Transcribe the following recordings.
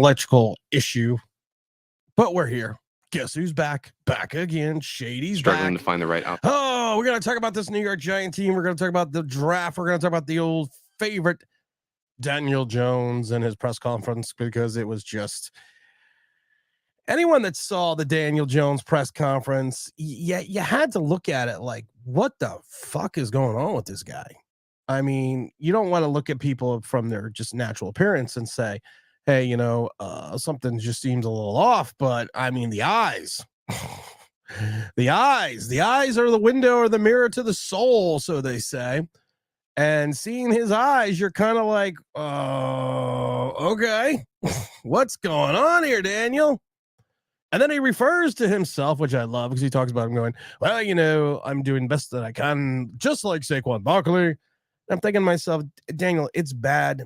electrical issue, but we're here. Guess who's back? Back again. Shady's struggling back. to find the right outfit. Oh, we're going to talk about this New York Giant team. We're going to talk about the draft. We're going to talk about the old favorite Daniel Jones and his press conference, because it was just anyone that saw the Daniel Jones press conference, you had to look at it like, what the fuck is going on with this guy? I mean, you don't want to look at people from their just natural appearance and say, hey, something just seems a little off. But I mean, the eyes, the eyes are the window or the mirror to the soul, so they say. And seeing his eyes, you're kind of like, okay, what's going on here, Daniel? And then he refers to himself, which I love, because he talks about him going, well, I'm doing best that I can, just like Saquon Barkley. I'm thinking to myself, Daniel, it's bad.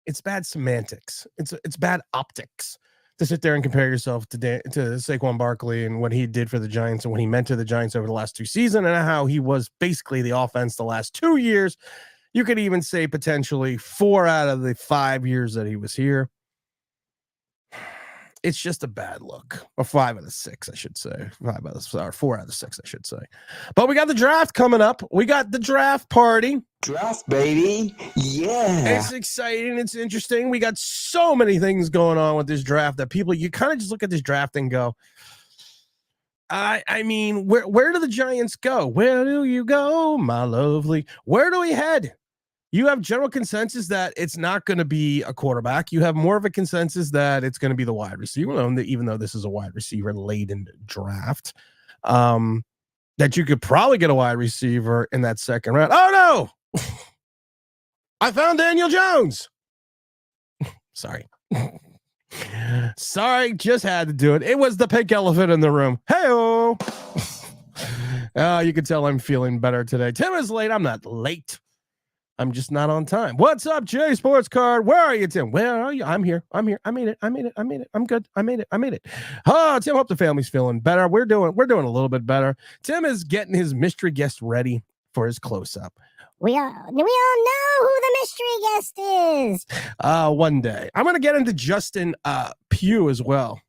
It's bad semantics. It's bad optics to sit there and compare yourself to Saquon Barkley and what he did for the Giants and what he meant to the Giants over the last 2 seasons and how he was basically the offense the last 2 years. You could even say potentially 4 out of the 5 years that he was here. It's just a bad look. Or 5 out of 6, I should say. 4 out of 6, I should say. But we got the draft coming up. We got the draft party. Draft, baby. Yeah. It's exciting. It's interesting. We got so many things going on with this draft that you kind of just look at this draft and go, I mean, where do the Giants go? Where do you go, my lovely? Where do we head? You have general consensus that it's not going to be a quarterback. You have more of a consensus that it's going to be the wide receiver, even though this is a wide receiver laden draft, that you could probably get a wide receiver in that second round. Oh, no. I found Daniel Jones. Sorry. Sorry, just had to do it. It was the pink elephant in the room. Hey-oh. You can tell I'm feeling better today. Tim is late. I'm not late. I'm just not on time. What's up, Jay Sports Card? Where are you, Tim? Where are you? I'm here. I made it. I'm good. I made it. Oh, Tim, hope the family's feeling better. We're doing a little bit better. Tim is getting his mystery guest ready for his close-up. We all know who the mystery guest is. One day. I'm going to get into Justin Pugh as well.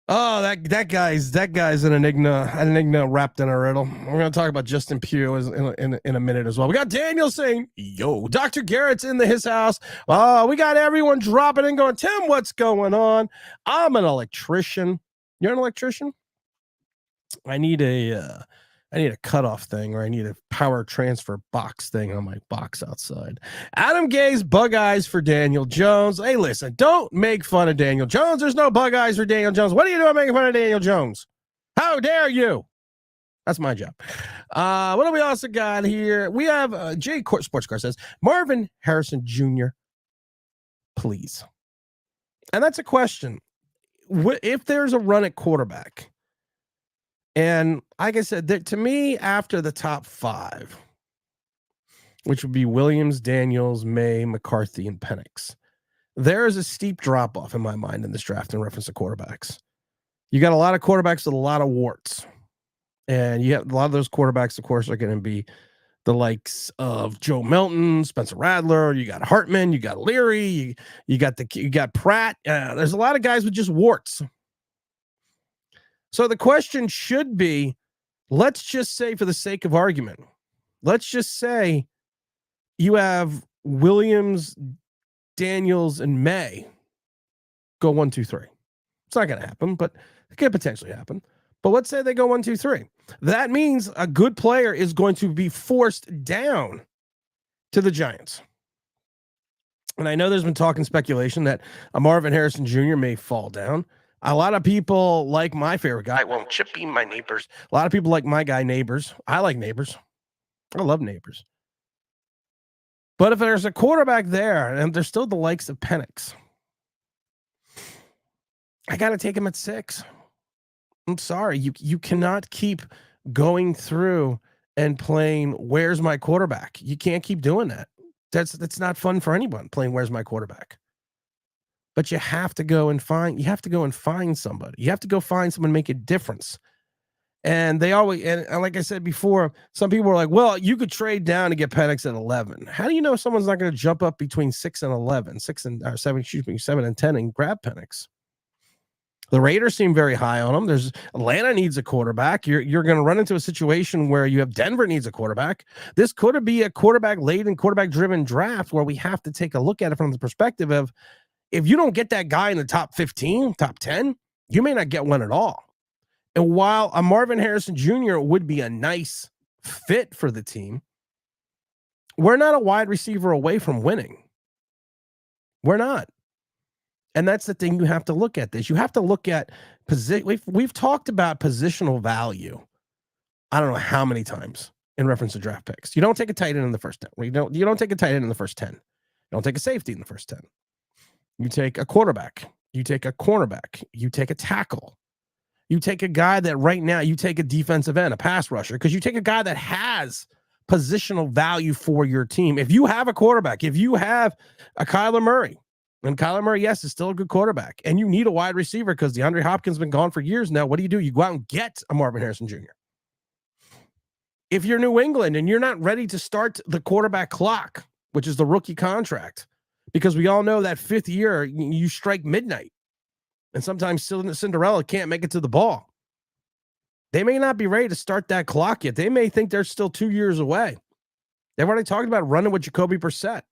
Oh, that guy's an enigma wrapped in a riddle. We're going to talk about Justin Pugh in a minute as well. We got Daniel saying, yo, Dr. Garrett's in his house. We got everyone dropping in going, Tim, what's going on? I'm an electrician. You're an electrician? I need a cutoff thing, or I need a power transfer box thing on my box outside. Adam Gay's bug eyes for Daniel Jones. Hey, listen, don't make fun of Daniel Jones. There's no bug eyes for Daniel Jones. What are you doing making fun of Daniel Jones? How dare you? That's my job. What do we also got here? We have Jay Sports Car says, Marvin Harrison Jr., please. And that's a question. If there's a run at quarterback, and like I said, to me, after the top 5, which would be Williams, Daniels, May, McCarthy, and Penix, there is a steep drop-off in my mind in this draft in reference to quarterbacks. You got a lot of quarterbacks with a lot of warts. And you have a lot of those quarterbacks, of course, are going to be the likes of Joe Milton, Spencer Rattler. You got Hartman, you got Leary, you got Pratt. There's a lot of guys with just warts. So the question should be, let's just say, for the sake of argument, let's just say you have Williams, Daniels, and May go 1, 2, 3. It's not going to happen, but it could potentially happen. But let's say they go 1, 2, 3. That means a good player is going to be forced down to the Giants. And I know there's been talk and speculation that a Marvin Harrison Jr. may fall down. A lot of people like my favorite guy. Well, Chippy, my Neighbors. A lot of people like my guy, Neighbors. I like Neighbors. I love Neighbors. But if there's a quarterback there, and there's still the likes of Penix, I got to take him at 6. I'm sorry. You cannot keep going through and playing, where's my quarterback? You can't keep doing that. That's not fun for anyone, playing where's my quarterback. But you have to go and find somebody. You have to go find someone, make a difference. And they always, and like I said before, some people are like, well, you could trade down to get Penix at 11. How do you know someone's not going to jump up between 6 and 11, 6 and 7, excuse me, 7 and 10 and grab Penix? The Raiders seem very high on him. There's Atlanta needs a quarterback. You're going to run into a situation where you have Denver needs a quarterback. This could be a quarterback laden, quarterback driven draft where we have to take a look at it from the perspective of if you don't get that guy in the top 15, top 10, you may not get one at all. And while a Marvin Harrison Jr. would be a nice fit for the team, we're not a wide receiver away from winning. We're not. And that's the thing you have to look at this. You have to look at position. We've talked about positional value. I don't know how many times in reference to draft picks. You don't take a tight end in the first 10. You don't take a tight end in the first 10. You don't take a safety in the first 10. You take a quarterback. You take a cornerback. You take a tackle. You take a guy that right now, you take a defensive end, a pass rusher, because you take a guy that has positional value for your team. If you have a quarterback, if you have a Kyler Murray, and Kyler Murray, yes, is still a good quarterback, and you need a wide receiver because DeAndre Hopkins has been gone for years now, what do? You go out and get a Marvin Harrison Jr. If you're New England and you're not ready to start the quarterback clock, which is the rookie contract, because we all know that 5th year, you strike midnight. And sometimes Cinderella can't make it to the ball. They may not be ready to start that clock yet. They may think they're still 2 years away. They've already talked about running with Jacoby Brissett.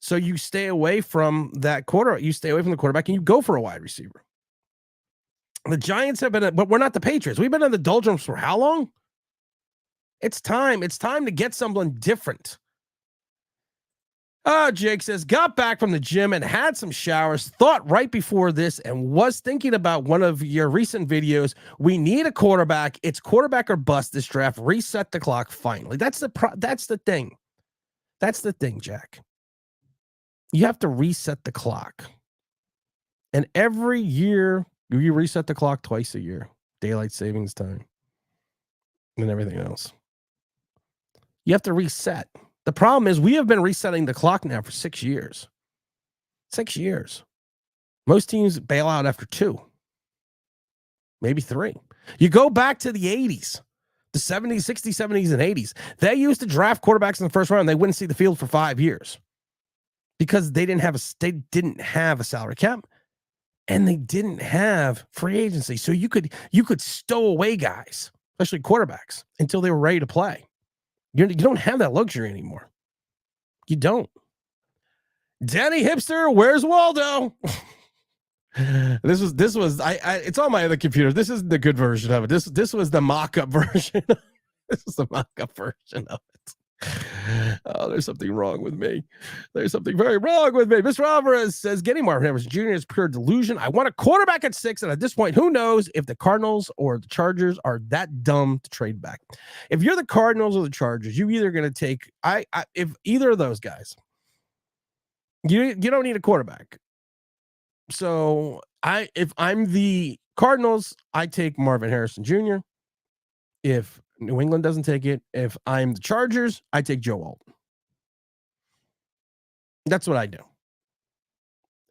So you stay away from that you stay away from the quarterback and you go for a wide receiver. The Giants have been, but we're not the Patriots. We've been in the doldrums for how long? It's time. It's time to get someone different. Jake says, got back from the gym and had some showers, thought right before this and was thinking about one of your recent videos. We need a quarterback. It's quarterback or bust this draft. Reset the clock finally. That's the thing. That's the thing, Jack. You have to reset the clock. And every year, you reset the clock twice a year. Daylight savings time and everything else. You have to reset. The problem is we have been resetting the clock now for 6 years. 6 years. Most teams bail out after 2, maybe 3. You go back to the 80s, the 70s, 60s, 70s, and 80s. They used to draft quarterbacks in the first round. They wouldn't see the field for 5 years because they didn't have a salary cap and they didn't have free agency. So you could stow away guys, especially quarterbacks, until they were ready to play. You don't have that luxury anymore. You don't. Danny Hipster, where's Waldo? This was it's on my other computer. This isn't the good version of it. This was the mock-up version. This is the mock-up version of it. Oh, there's something wrong with me. There's something very wrong with me. Mr. Alvarez says, getting Marvin Harrison Jr. is pure delusion. I want a quarterback at 6, and at this point, who knows if the Cardinals or the Chargers are that dumb to trade back. If you're the Cardinals or the Chargers, you either going to take if either of those guys, you don't need a quarterback. So if I'm the Cardinals, I take Marvin Harrison Jr. If New England doesn't take it, if I'm the Chargers, I take Joe Alton. That's what I do.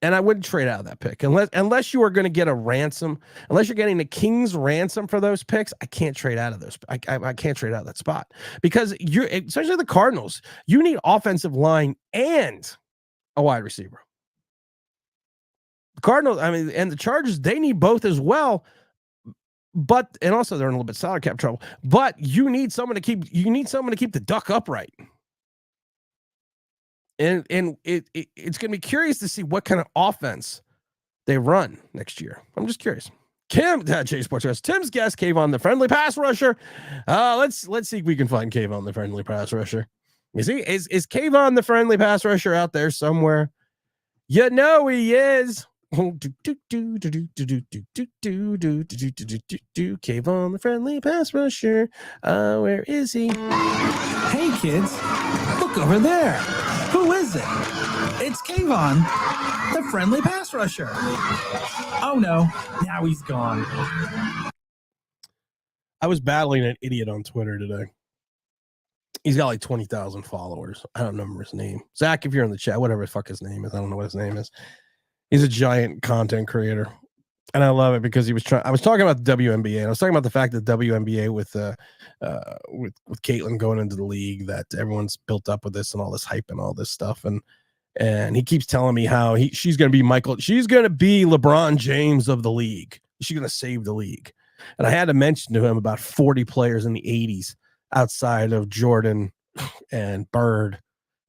And I wouldn't trade out of that pick unless you are going to get a ransom, unless you're getting the King's ransom for those picks. I can't trade out of those. I can't trade out of that spot because especially the Cardinals, you need offensive line and a wide receiver. The Cardinals, and the Chargers, they need both as well. And also they're in a little bit salary cap trouble. But you need someone to keep the duck upright. And it's going to be curious to see what kind of offense they run next year. I'm just curious. Jay Sports West. Tim's guest, Kayvon the friendly pass rusher. Let's see if we can find Kayvon the friendly pass rusher. You see, is Kayvon the friendly pass rusher out there somewhere? You know he is. Kayvon the friendly pass rusher. Where is he? Hey kids, look over there. Who is it? It's Kayvon, the friendly pass rusher. Oh no, now he's gone. I was battling an idiot on Twitter today. He's got like 20,000 followers. I don't remember his name. Zach, if you're in the chat, whatever the fuck his name is, I don't know what his name is. He's a giant content creator. And I love it because I was talking about the WNBA, and I was talking about the fact that WNBA with Caitlin going into the league, that everyone's built up with this and all this hype and all this stuff. And he keeps telling me how she's going to be LeBron James of the league. She's going to save the league. And I had to mention to him about 40 players in the 80s outside of Jordan and Bird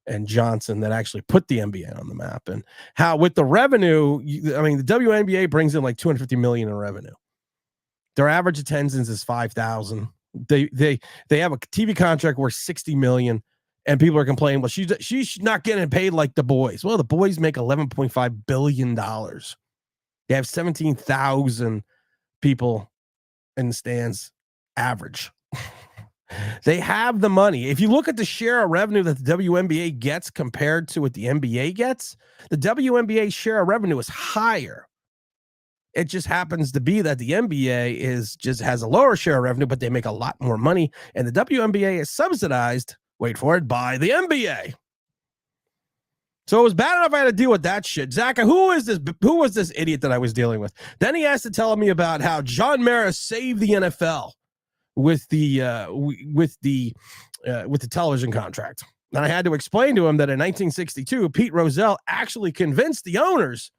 and Johnson that actually put the NBA on the map, and how with the revenue, the WNBA brings in like $250 million in revenue. Their average attendance is 5,000. They have a TV contract worth $60 million, and people are complaining, well, she's not getting paid like the boys. Well, the boys make $11.5 billion. They have 17,000 people in the stands average. They have the money. If you look at the share of revenue that the WNBA gets compared to what the NBA gets, the WNBA share of revenue is higher. It just happens to be that the NBA has a lower share of revenue, but they make a lot more money. And the WNBA is subsidized, wait for it, by the NBA. So it was bad enough I had to deal with that shit. Zach, who was this idiot that I was dealing with? Then he has to tell me about how John Mara saved the NFL with the television contract. And I had to explain to him that in 1962, Pete Rozelle actually convinced the owners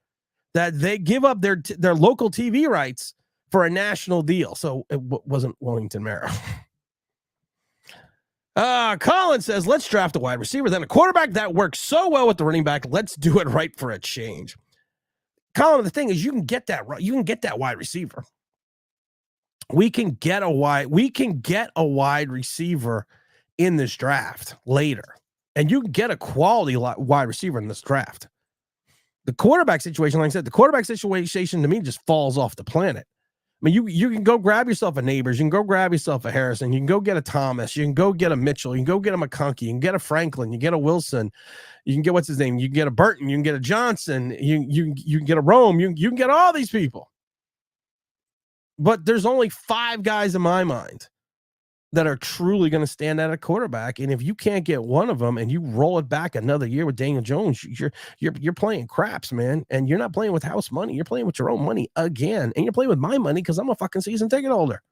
that they give up their local TV rights for a national deal. So it wasn't Wellington Mara. Colin says, let's draft a wide receiver, then a quarterback that works so well with the running back. Let's do it right for a change. Colin, the thing is, you can get that wide receiver. We can get a wide receiver in this draft later, and you can get a quality wide receiver in this draft. The quarterback situation, like I said, to me just falls off the planet. I mean, you can go grab yourself a Neighbors, you can go grab yourself a Harrison, you can go get a Thomas, you can go get a Mitchell, you can go get a McConkey, you can get a Franklin, you get a Wilson, you can get what's his name, you can get a Burton, you can get a Johnson, you can get a Rome, you can get all these people. But there's only 5 guys in my mind that are truly going to stand out at quarterback. And if you can't get one of them and you roll it back another year with Daniel Jones, you're playing craps, man. And you're not playing with house money. You're playing with your own money again. And you're playing with my money because I'm a fucking season ticket holder.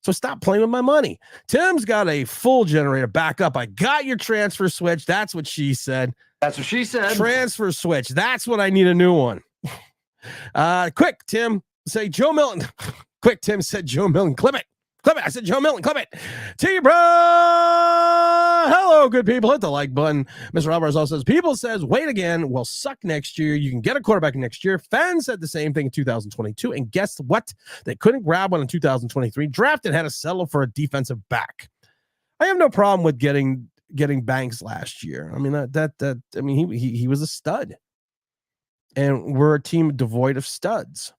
So stop playing with my money. Tim's got a full generator backup. I got your transfer switch. That's what she said. That's what she said. Transfer switch. That's what I need a new one. Quick, Tim. Say Joe Milton. Quick, Tim said Joe Milton. Clip it. I said Joe Milton. Clip it. T-Bro. Hello, good people. Hit the like button. Mr. Alvarez also says, people says, wait again. We'll suck next year. You can get a quarterback next year. Fans said the same thing in 2022. And guess what? They couldn't grab one in 2023. Drafted had to settle for a defensive back. I have no problem with getting Banks last year. I mean, he was a stud. And we're a team devoid of studs.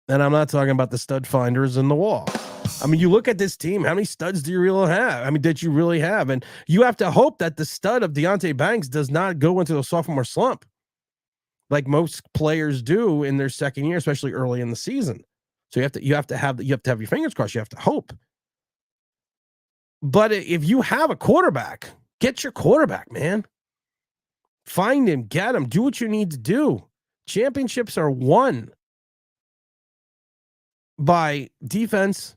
And I'm not talking about the stud finders in the wall. I mean, you look at this team, how many studs do you really have? I mean, did you really have? And you have to hope that the stud of Deonte Banks does not go into a sophomore slump like most players do in their second year, especially early in the season. So you have to have your fingers crossed. You have to hope. But if you have a quarterback, get your quarterback, man. Find him, get him, do what you need to do. Championships are won by defense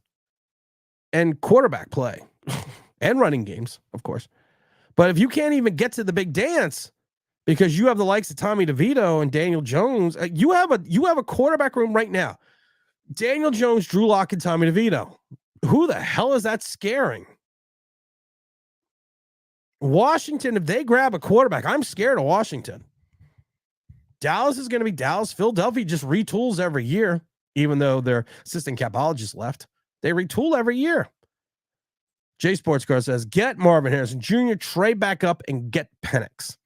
and quarterback play and running games, of course. But if you can't even get to the big dance because you have the likes of Tommy DeVito and Daniel Jones, you have a quarterback room right now. Daniel Jones, Drew Lock, and Tommy DeVito. Who the hell is that scaring? Washington, if they grab a quarterback, I'm scared of Washington. Dallas is going to be Dallas. Philadelphia just retools every year. Even though their assistant capologist left, they retool every year. J Sports Car says, get Marvin Harrison Jr., trade back up, and get Penix.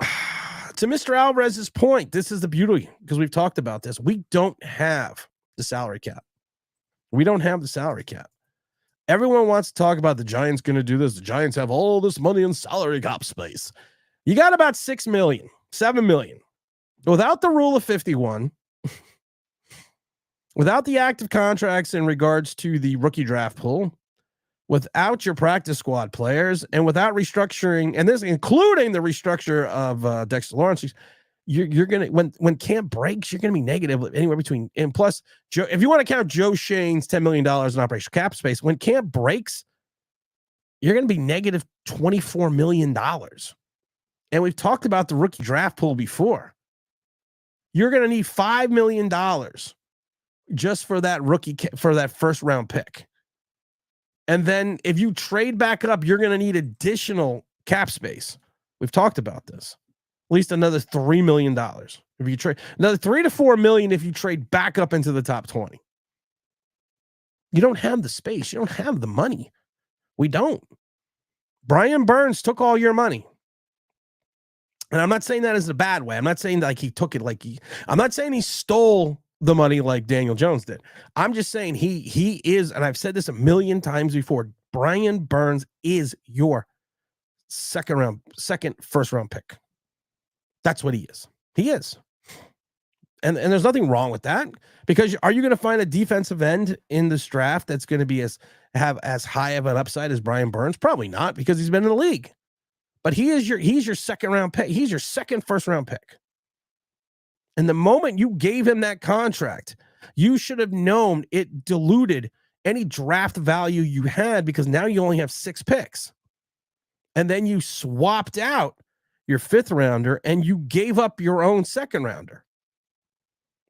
To Mr. Alvarez's point, this is the beauty, because we've talked about this. We don't have the salary cap. Everyone wants to talk about the Giants going to do this. The Giants have all this money in salary cap space. You got about 6 million, 7 million. Without the rule of 51, without the active contracts in regards to the rookie draft pool, without your practice squad players, and without restructuring, and this including the restructure of Dexter Lawrence, you're gonna when camp breaks, you're gonna be negative anywhere between, and plus Joe, if you want to count Joe Shane's $10 million in operational cap space, when camp breaks, you're gonna be negative $24 million. And we've talked about the rookie draft pool before. You're gonna need $5 million just for that for that first round pick. And then if you trade back up, you're gonna need additional cap space. We've talked about this. At least another $3 million. If you trade another $3 to $4 million, if you trade back up into the top 20, you don't have the space. You don't have the money. We don't. Brian Burns took all your money. And I'm not saying that as a bad way. I'm not saying like he took it like I'm not saying he stole the money like Daniel Jones did. I'm just saying he is, and I've said this a million times before, Brian Burns is your first round pick. That's what he is. He is. And there's nothing wrong with that, because are you going to find a defensive end in this draft that's going to be have as high of an upside as Brian Burns? Probably not, because he's been in the league. But he's your second round pick. He's your second first round pick. And the moment you gave him that contract, you should have known it diluted any draft value you had, because now you only have 6 picks. And then you swapped out your 5th rounder and you gave up your own 2nd rounder.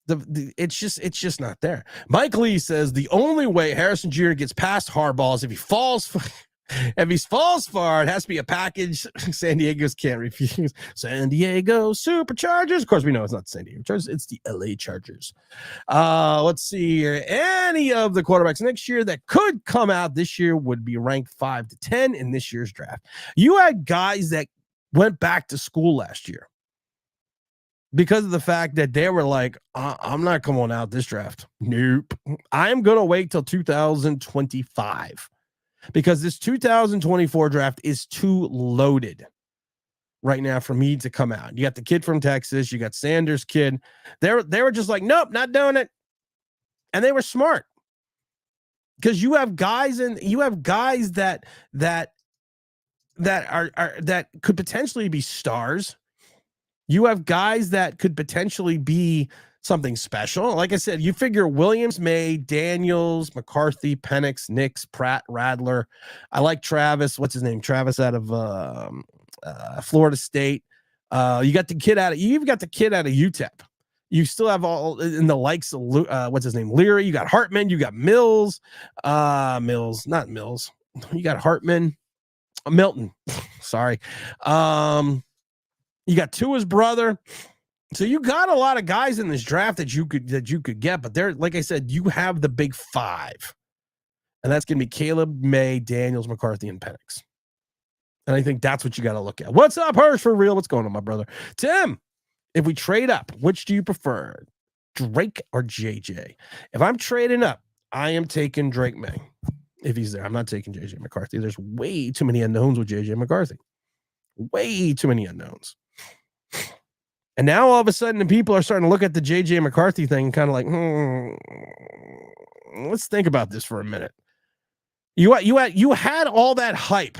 It's just not there. Mike Lee says the only way Harrison Jr. gets past Harbaugh is if he falls far, it has to be a package San Diego's can't refuse. San Diego Superchargers. Of course, we know it's not the San Diego Chargers. It's the LA Chargers. Let's see here. Any of the quarterbacks next year that could come out this year would be ranked 5 to 10 in this year's draft. You had guys that went back to school last year because of the fact that they were like, I'm not coming out this draft. Nope. I'm going to wait till 2025 because this 2024 draft is too loaded right now for me to come out. You got the kid from Texas. You got Sanders' kid. They were just like, nope, not doing it. And they were smart because you have guys that could potentially be stars. You have guys that could potentially be something special. Like I said, you figure Williams, May, Daniels, McCarthy, Penix, Nix, Pratt, Radler. I like Travis. What's his name? Travis out of Florida State. You got the kid out of UTEP. You still have all in the likes of what's his name? Leary. You got Hartman. You got Mills. Not Mills. You got Hartman. Milton. Sorry. You got Tua's brother. So you got a lot of guys in this draft that you could get, but they're, like I said, you have the big 5. And that's going to be Caleb, May, Daniels, McCarthy, and Penix. And I think that's what you got to look at. What's up, Hirsch, for real? What's going on, my brother? Tim, if we trade up, which do you prefer, Drake or JJ? If I'm trading up, I am taking Drake May. If he's there, I'm not taking JJ McCarthy. There's way too many unknowns with JJ McCarthy. Way too many unknowns. And now all of a sudden, the people are starting to look at the JJ McCarthy thing and kind of like, let's think about this for a minute. You had all that hype.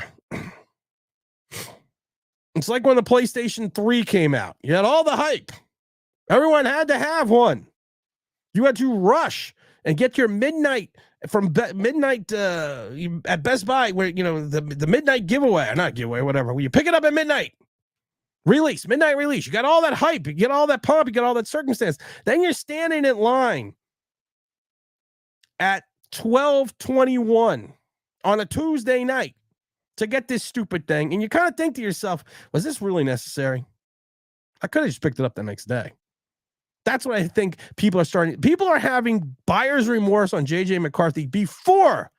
It's like when the PlayStation 3 came out. You had all the hype. Everyone had to have one. You had to rush and get your midnight at Best Buy, where the midnight giveaway, or not giveaway, whatever. Where you pick it up at midnight. Midnight release. You got all that hype. You get all that pump. You get all that circumstance. Then you're standing in line at 12:21 on a Tuesday night to get this stupid thing. And you kind of think to yourself, was this really necessary? I could have just picked it up the next day. That's what I think people are having buyer's remorse on JJ McCarthy before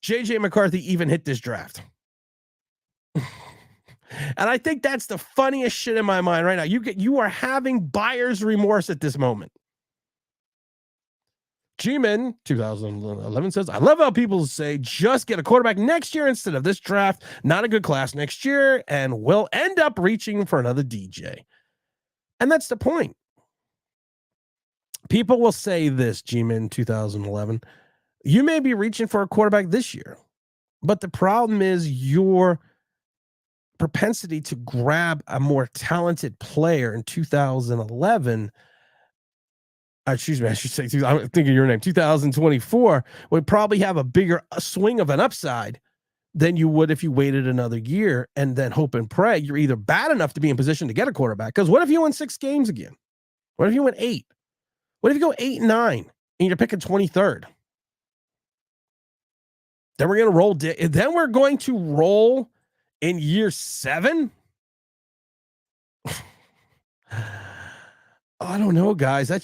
JJ McCarthy even hit this draft. And I think that's the funniest shit in my mind right now. You are having buyer's remorse at this moment. G-Man 2011 says, I love how people say just get a quarterback next year instead of this draft. Not a good class next year, and we'll end up reaching for another DJ. And that's the point. People will say this, G-Man 2011. You may be reaching for a quarterback this year, but the problem is you're propensity to grab a more talented player in 2011. Excuse me, I should say, I'm thinking of your name, 2024, would probably have a bigger swing of an upside than you would if you waited another year and then hope and pray you're either bad enough to be in position to get a quarterback. Because what if you win 6 games again? What if you win 8? What if you go 8-9 and you're picking 23rd? Then we're going to roll. Then we're going to roll in year 7. I don't know, guys. That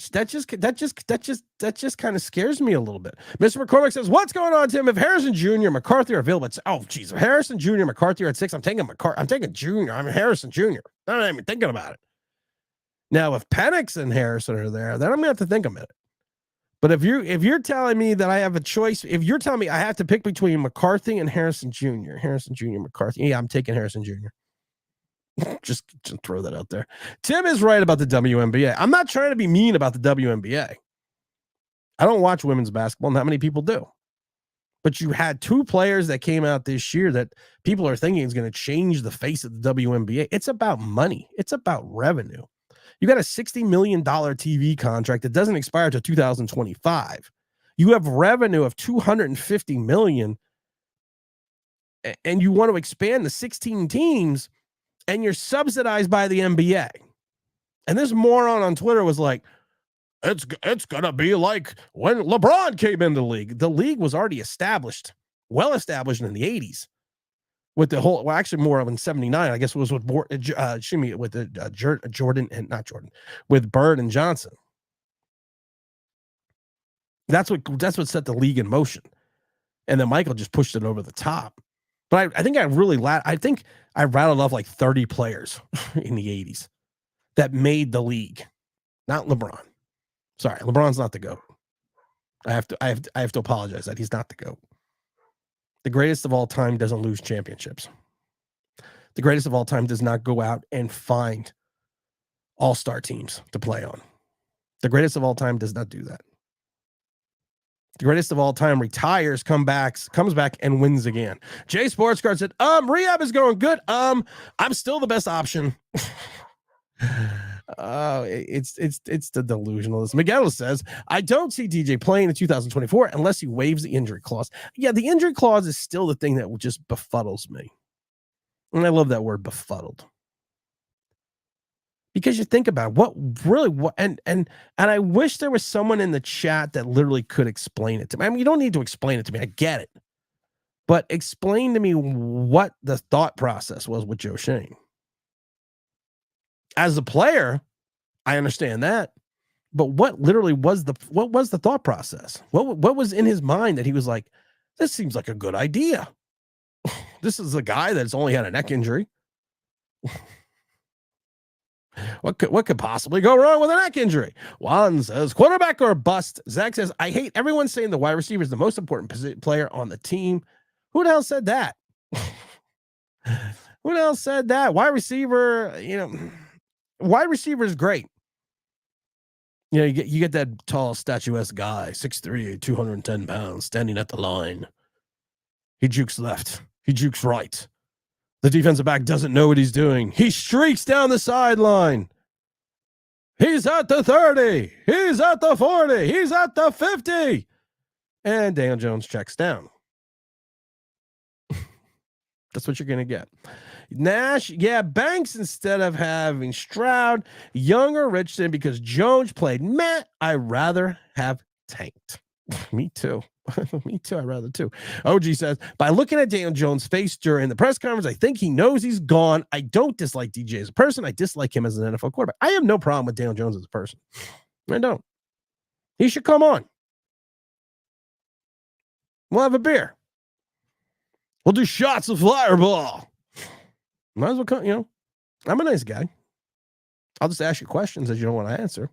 just kind of scares me a little bit. Mr. McCormick says, "What's going on, Tim? If Harrison Jr., McCarthy are available, geez, if Harrison Jr., McCarthy are at 6, I'm taking Jr. I'm Harrison Jr. I'm not even thinking about it. Now, if Penix and Harrison are there, then I'm gonna have to think a minute. But if you're telling me that I have a choice, if you're telling me I have to pick between McCarthy and Harrison Jr., McCarthy, yeah, I'm taking Harrison Jr. Just throw that out there. Tim is right about the WNBA. I'm not trying to be mean about the WNBA. I don't watch women's basketball. Not many people do. But you had 2 players that came out this year that people are thinking is going to change the face of the WNBA. It's about money. It's about revenue. You got a $60 million TV contract that doesn't expire until 2025. You have revenue of $250 million, and you want to expand the 16 teams, and you're subsidized by the NBA. And this moron on Twitter was like, it's going to be like when LeBron came into the league. The league was already established, well established in the 80s. With the whole, well, actually more of in 79, I guess it was with Jordan and not Jordan, with Bird and Johnson. That's what set the league in motion. And then Michael just pushed it over the top. But I think I rattled off like 30 players in the 80s that made the league. Not LeBron. Sorry, LeBron's not the GOAT. I have to apologize that he's not the GOAT. The greatest of all time doesn't lose championships. The greatest of all time does not go out and find all-star teams to play on. The greatest of all time does not do that. The greatest of all time retires, comes back, and wins again. Jay Sports Card said, rehab is going good. I'm still the best option. It's the delusionalist. Miguel says, I don't see DJ playing in 2024 unless he waives the injury clause. Yeah, the injury clause is still the thing that just befuddles me. And I love that word, befuddled. Because you think about it, and I wish there was someone in the chat that literally could explain it to me. I mean, you don't need to explain it to me. I get it. But explain to me what the thought process was with Joe Shane. As a player, I understand that, but what literally was the thought process? What was in his mind that he was like, this seems like a good idea. This is a guy that's only had a neck injury. What could possibly go wrong with a neck injury? Juan says, quarterback or bust. Zach says, I hate everyone saying the wide receiver is the most important player on the team. Who the hell said that? Who the hell said that? Wide receiver, wide receiver is great. You get that tall, statuesque guy, 6'3", 210 pounds, standing at the line. He jukes left. He jukes right. The defensive back doesn't know what he's doing. He streaks down the sideline. He's at the 30. He's at the 40. He's at the 50. And Daniel Jones checks down. That's what you're going to get. Nash, yeah, Banks instead of having Stroud, Young or Richardson because Jones played meh. I'd rather have tanked. Me too. Me too. I'd rather too. OG says, by looking at Daniel Jones' face during the press conference, I think he knows he's gone. I don't dislike DJ as a person. I dislike him as an NFL quarterback. I have no problem with Daniel Jones as a person. I don't. He should come on. We'll have a beer. We'll do shots of Fireball. Might as well come, I'm a nice guy. I'll just ask you questions that you don't want to answer.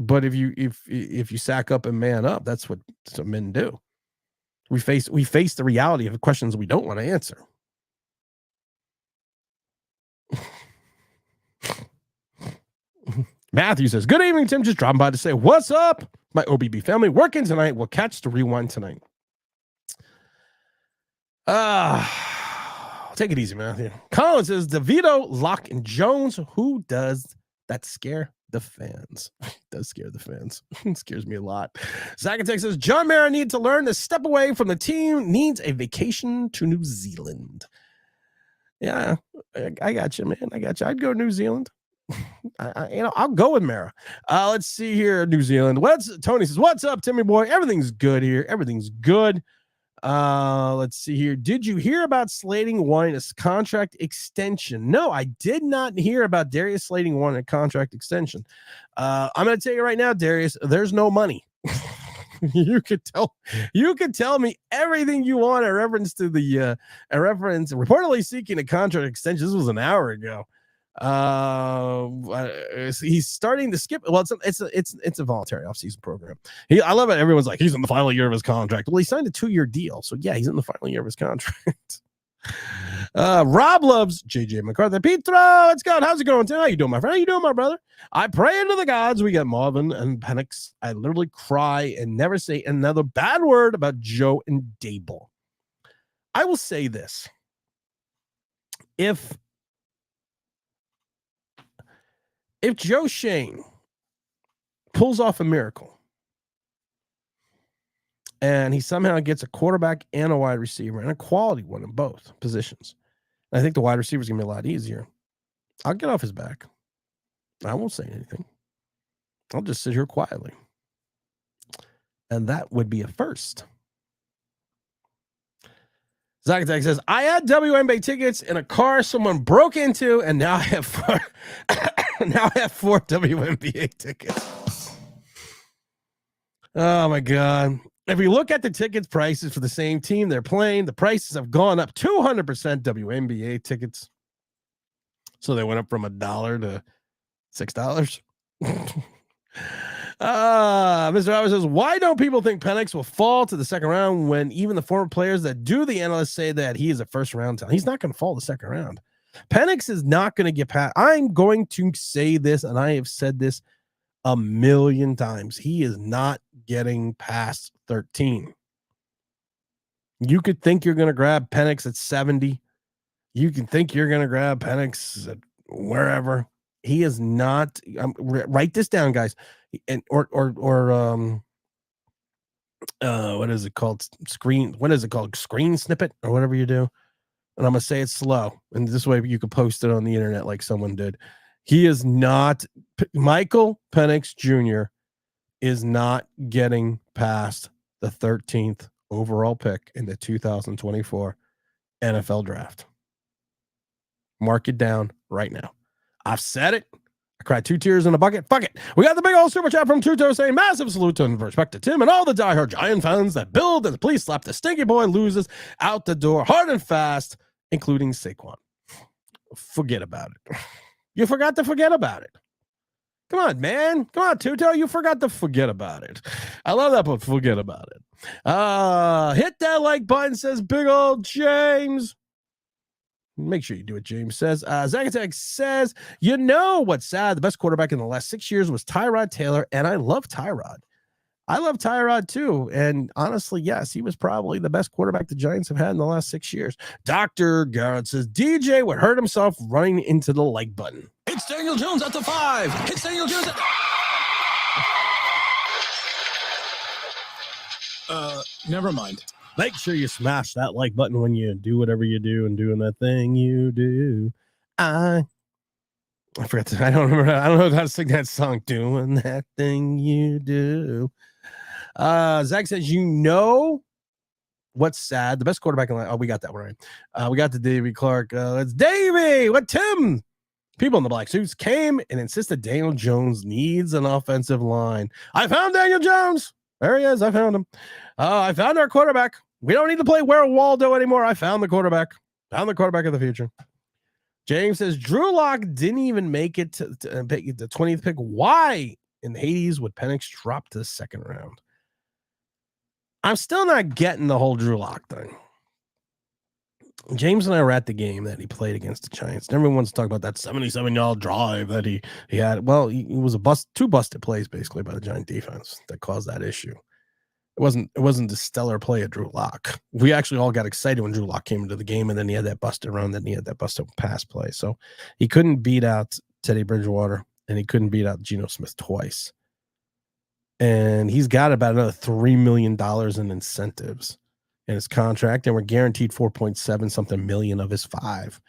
But if you sack up and man up, that's what some men do. We face the reality of the questions we don't want to answer. Matthew says, good evening, Tim. Just dropping by to say, what's up? My OBB family working tonight. We'll catch the rewind tonight. Take it easy, Matthew. Colin says DeVito, Locke, and Jones. Who does that scare the fans? It does scare the fans. It scares me a lot. Zacatech says John Mara needs to learn to step away from the team, needs a vacation to New Zealand. Yeah, I got you, man. I got you. I'd go to New Zealand. I'll go with Mara. Let's see here, New Zealand. Tony says, what's up, Timmy boy? Everything's good here. Everything's good. Let's see here. Did you hear about Slating wanting a contract extension? No, I did not hear about Darius Slating wanting a contract extension. I'm going to tell you right now, Darius, there's no money. You could tell me everything you want in reference to the reportedly seeking a contract extension. This was an hour ago. He's starting to skip. Well, it's a voluntary offseason program. I love it. Everyone's like, he's in the final year of his contract. Well, he signed a 2-year deal, so yeah, he's in the final year of his contract. Rob loves JJ McCarthy. Petro, what's going? How's it going? How you doing, my friend? How you doing, my brother? I pray into the gods we get Marvin and Penix. I literally cry and never say another bad word about Joe and Dable. I will say this: if Joe Shane pulls off a miracle and he somehow gets a quarterback and a wide receiver and a quality one in both positions, I think the wide receiver is going to be a lot easier. I'll get off his back. I won't say anything. I'll just sit here quietly. And that would be a first. Zacatech says, I had WNBA tickets in a car someone broke into, and now I have four, WNBA tickets. Oh, my God. If you look at the tickets prices for the same team they're playing, the prices have gone up 200% WNBA tickets. So they went up from $1 to $6. Mr. Roberts says, why don't people think Penix will fall to the second round when even the former players that do the analysts say that he is a first round talent? He's not going to fall the second round. Penix is not going to get past. I'm going to say this, and I have said this a million times. He is not getting past 13. You could think you're going to grab Penix at 70. You can think you're going to grab Penix at wherever. He is not. Write this down, guys. And what is it called? What is it called? Screen snippet or whatever you do. And I'm gonna say it slow, and this way you can post it on the internet like someone did. He is not. Michael Penix Jr. is not getting past the 13th overall pick in the 2024 NFL draft. Mark it down right now. I've said it. I cried 2 tears in a bucket. Fuck it. We got the big old super chat from Tuto saying, massive salute to and respect to Tim and all the diehard Giant fans that build and please slap the stinky boy loses out the door hard and fast, including Saquon. Forget about it. You forgot to forget about it. Come on, man. Come on, Tuto. You forgot to forget about it. I love that, but forget about it. Hit that like button, says big old James. Make sure you do it, James says. Zacatech says, you know what's sad? The best quarterback in the last 6 years was Tyrod Taylor, and I love Tyrod. I love Tyrod too. And honestly, yes, he was probably the best quarterback the Giants have had in the last 6 years. Dr. Garrett says, DJ would hurt himself running into the like button. It's Daniel Jones at the 5. It's Daniel Jones at never mind. Make sure you smash that like button when you do whatever you do and doing that thing you do. I forgot to, I don't remember. I don't know how to sing that song. Doing that thing you do. Zach says, you know what's sad? The best quarterback in the line. Oh, we got that one right. We got the Davey Clark. It's Davey. What Tim? People in the black suits came and insisted Daniel Jones needs an offensive line. I found Daniel Jones. There he is. I found him. I found our quarterback. We don't need to play Where Waldo anymore. I found the quarterback. Found the quarterback of the future. James says, Drew Lock didn't even make it to the 20th pick. Why in Hades would Penix drop to the second round? I'm still not getting the whole Drew Lock thing. James and I were at the game that he played against the Giants. And everyone wants to talk about that 77-yard drive that he had. Well, it was two busted plays basically by the Giant defense that caused that issue. It wasn't the stellar play of Drew Lock. We actually all got excited when Drew Lock came into the game, and then he had that busted run, then he had that busted pass play. So he couldn't beat out Teddy Bridgewater, and he couldn't beat out Geno Smith twice. And he's got about another $3 million in incentives in his contract, and we're guaranteed 4.7 something million of his 5,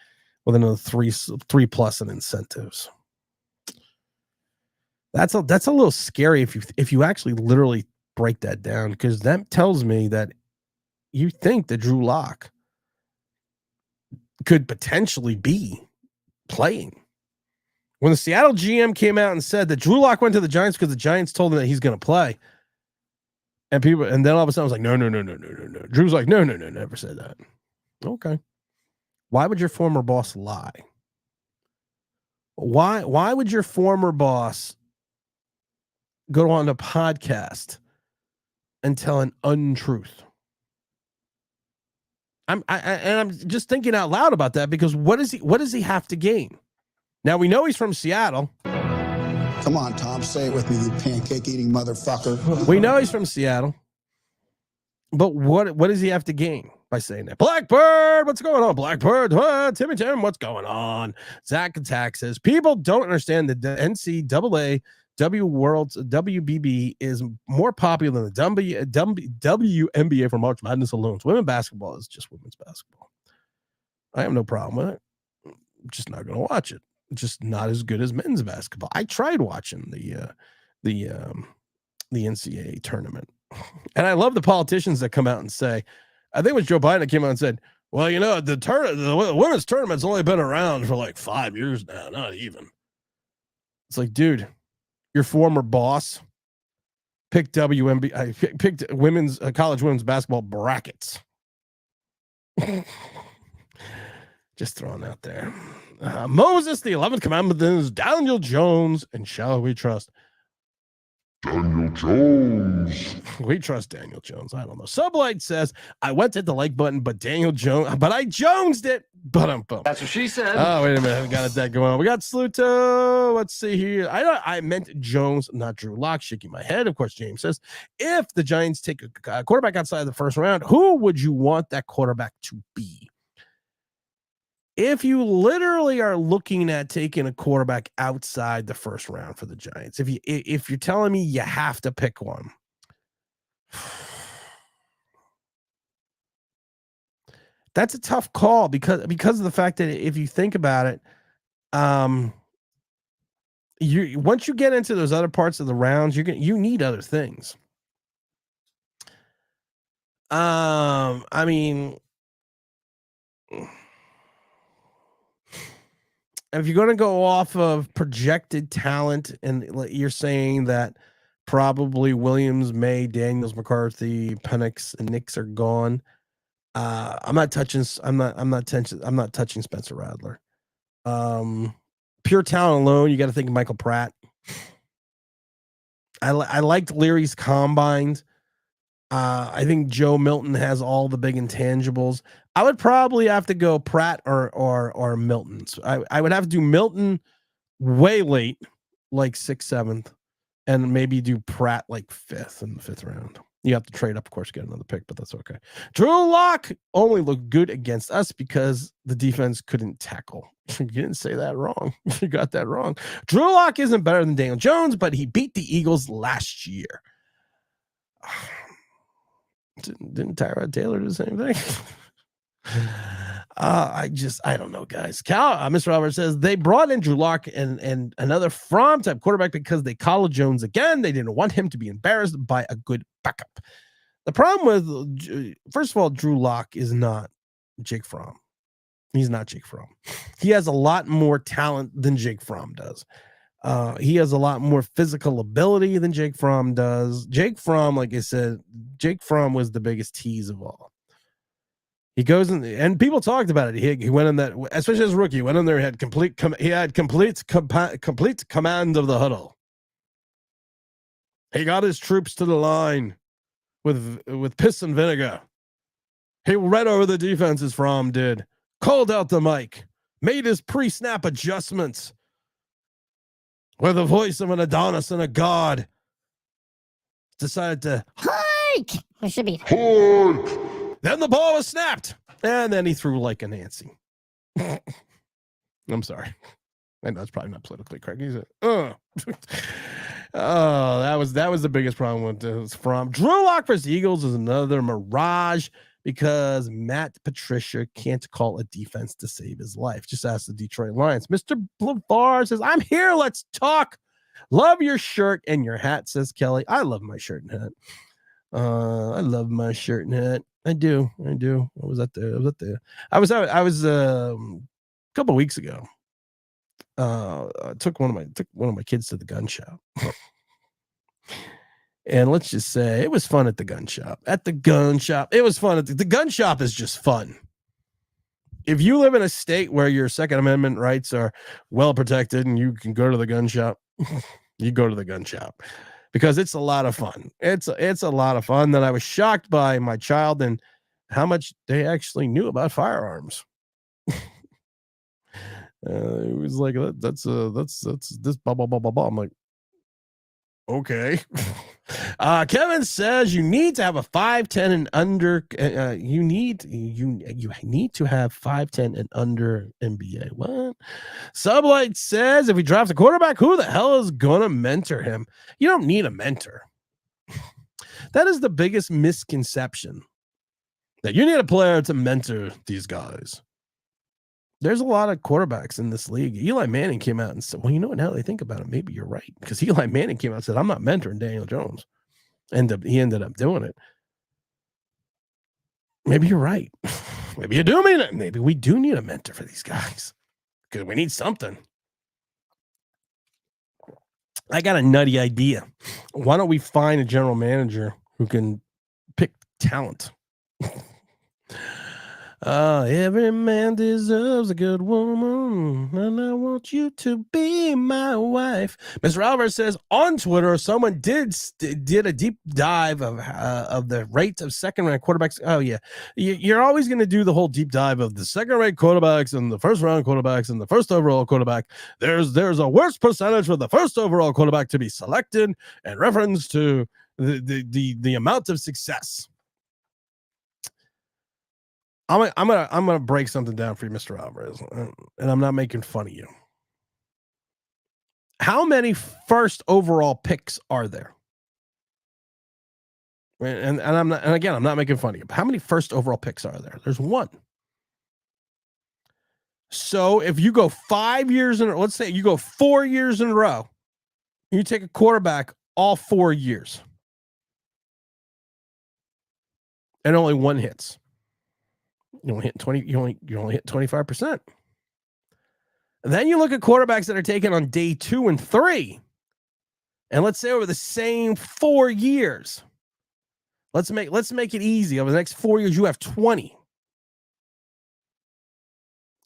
with another three plus in incentives. That's a little scary if you actually literally break that down, because that tells me that you think that Drew Lock could potentially be playing. When the Seattle GM came out and said that Drew Lock went to the Giants because the Giants told him that he's going to play, and then all of a sudden I was like, no. Drew's like, no, never said that. Okay. Why would your former boss lie? Why would your former boss go on a podcast and tell an untruth? I'm just thinking out loud about that, because what does he have to gain? Now we know he's from Seattle. Come on, Tom, say it with me, you pancake-eating motherfucker. We know he's from Seattle. But what does he have to gain by saying that? Blackbird, what's going on? Blackbird, Timmy Tim, what's going on? Zach Attack says, people don't understand that the NCAA WBB is more popular than the WNBA for March Madness alone. Women's basketball is just women's basketball. I have no problem with it. I'm just not going to watch it. It's just not as good as men's basketball. I tried watching the NCAA tournament, and I love the politicians that come out and say, I think it was Joe Biden that came out and said, well, the women's tournament's only been around for like 5 years now, not even. It's like, dude, your former boss picked picked women's college women's basketball brackets. Just throwing out there. Moses, the 11th commandment is Daniel Jones, and shall we trust Daniel Jones? We trust Daniel Jones. I don't know. Sublight says, I went to the like button, but I Jonesed it. But That's what she said. Oh, wait a minute. I got that going on. We got Sluto. Let's see here. I meant Jones, not Drew Lock. Shaking my head. Of course, James says, if the Giants take a quarterback outside the first round, who would you want that quarterback to be? If you literally are looking at taking a quarterback outside the first round for the Giants, if you're telling me you have to pick one, that's a tough call because of the fact that if you think about it, once you get into those other parts of the rounds, you need other things. I mean, if you're going to go off of projected talent, and you're saying that probably Williams, May, Daniels, McCarthy, Penix, and Nix are gone, I'm not touching Spencer Rattler. Pure talent alone, you got to think of Michael Pratt. I liked Leary's combines. I think Joe Milton has all the big intangibles. I would probably have to go Pratt or Milton's. I would have to do Milton way late, like 6th, 7th, and maybe do Pratt like 5th in the 5th round. You have to trade up, of course, get another pick, but that's okay. Drew Lock only looked good against us because the defense couldn't tackle. You didn't say that wrong. You got that wrong. Drew Lock isn't better than Daniel Jones, but he beat the Eagles last year. Didn't Tyrod Taylor do the same thing? I don't know, guys. Mr. Robert says they brought in Drew Lock and another Fromm type quarterback because they called Jones again. They didn't want him to be embarrassed by a good backup. The problem with, first of all, Drew Lock is not Jake Fromm. He's not Jake Fromm. He has a lot more talent than Jake Fromm does. He has a lot more physical ability than Jake Fromm does. Jake Fromm, like I said, Jake Fromm was the biggest tease of all. He goes in, and people talked about it. He went in that, especially as a rookie, went in there. He had complete command of the huddle. He got his troops to the line with piss and vinegar. He read over the defenses. Fromm did, called out the mic, made his pre-snap adjustments. With the voice of an Adonis and a god, decided to, hi, Hike! It should be. Then the ball was snapped, and then he threw like a Nancy. I'm sorry. I know it's probably not politically correct. He's oh, that was the biggest problem with this. From Drew Lock versus Eagles is another mirage because Matt Patricia can't call a defense to save his life. Just ask the Detroit Lions. Mr. LeVar says, "I'm here. Let's talk. Love your shirt and your hat," says Kelly. I love my shirt and hat. I love my shirt and hat. I do. I was at the. I was a couple weeks ago. I took one of my kids to the gun shop. And let's just say it was fun at the gun shop. It was fun. The gun shop is just fun. If you live in a state where your Second Amendment rights are well protected and you can go to the gun shop, you go to the gun shop because it's a lot of fun. It's a lot of fun. That I was shocked by my child and how much they actually knew about firearms. It was like that's this blah blah blah blah blah. I'm like, okay. Kevin says you need to have a 5'10" and under. You need to have 5'10" and under NBA. What? Sublight says if we draft a quarterback, who the hell is gonna mentor him? You don't need a mentor. That is the biggest misconception. That you need a player to mentor these guys. There's a lot of quarterbacks in this league. Eli Manning came out and said, well, you know what, now that I think about it, maybe you're right. Because Eli Manning came out and said, I'm not mentoring Daniel Jones. And he ended up doing it. Maybe you're right. Maybe you do mean it. Maybe we do need a mentor for these guys. Because we need something. I got a nutty idea. Why don't we find a general manager who can pick talent? Every man deserves a good woman, and I want you to be my wife. Mr. Alvarez says on Twitter, someone did a deep dive of the rates of second-round quarterbacks. Oh yeah, you're always going to do the whole deep dive of the second-round quarterbacks and the first-round quarterbacks and the first overall quarterback. There's a worse percentage for the first overall quarterback to be selected in reference to the amount of success. I'm gonna break something down for you, Mr. Alvarez, and I'm not making fun of you. How many first overall picks are there? And I'm not, and again, I'm not making fun of you. But how many first overall picks are there? There's one. So if you go 5 years in, let's say you go 4 years in a row, you take a quarterback all 4 years, and only one hits. You only hit 20. You only hit 25%. Then you look at quarterbacks that are taken on day 2 and 3, and let's say over the same 4 years. Let's make it easy. Over the next 4 years, you have 20,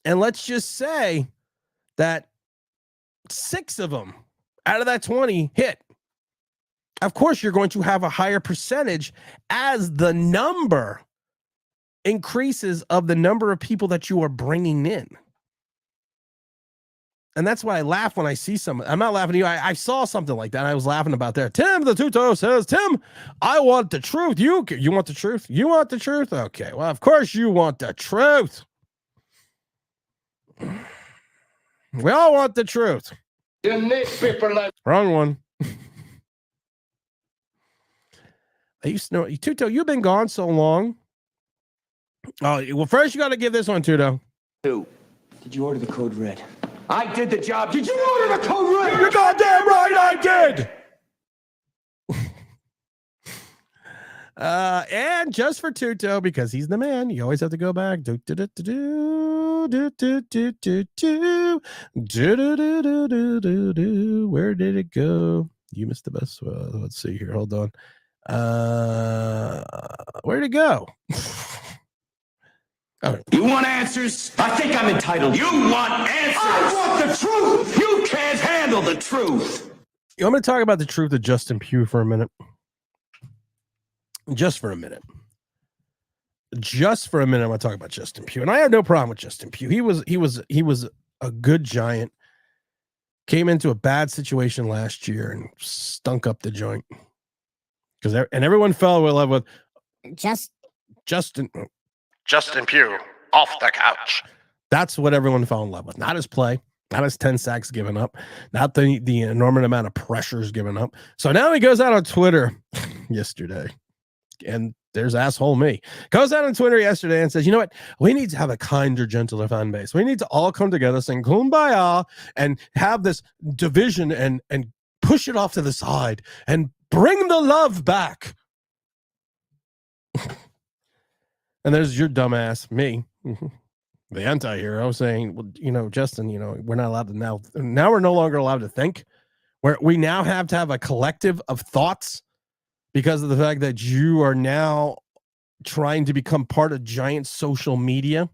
and let's just say that 6 of them out of that 20 hit. Of course, you're going to have a higher percentage as the number increases of the number of people that you are bringing in. And that's why I laugh when I see some. I'm not laughing at you. I saw something like that. And I was laughing about that. Tim the Tuto says, Tim, I want the truth. You want the truth? You want the truth? Okay. Well, of course you want the truth. We all want the truth. Wrong one. I used to know, Tuto, you've been gone so long. Oh, well, first you got to give this one, Tuto. Who? Did you order the code red? I did the job. Did you order the code red? You're goddamn right I did. And just for Tuto, because he's the man, you always have to go back. Where did it go? You missed the best. Let's see here. Hold on. Where'd it go? You want answers? I think I'm entitled. You want answers? I want the truth. You can't handle the truth. I'm going to talk about the truth of Justin Pugh for a minute. Just for a minute. I'm going to talk about Justin Pugh, and I have no problem with Justin Pugh. He was a good Giant. Came into a bad situation last year and stunk up the joint. because everyone fell in love with Justin Pugh off the couch. That's what everyone fell in love with. Not his play, not his 10 sacks given up, not the enormous amount of pressures given up. So now he goes out on Twitter yesterday, and there's asshole me. Goes out on Twitter yesterday and says, you know what? We need to have a kinder, gentler fan base. We need to all come together, sing Kumbaya, and have this division and push it off to the side and bring the love back. And there's your dumbass, me, the anti-hero, saying, well, you know, Justin, you know, we're not allowed to now we're no longer allowed to think. We now have to have a collective of thoughts because of the fact that you are now trying to become part of giant social media,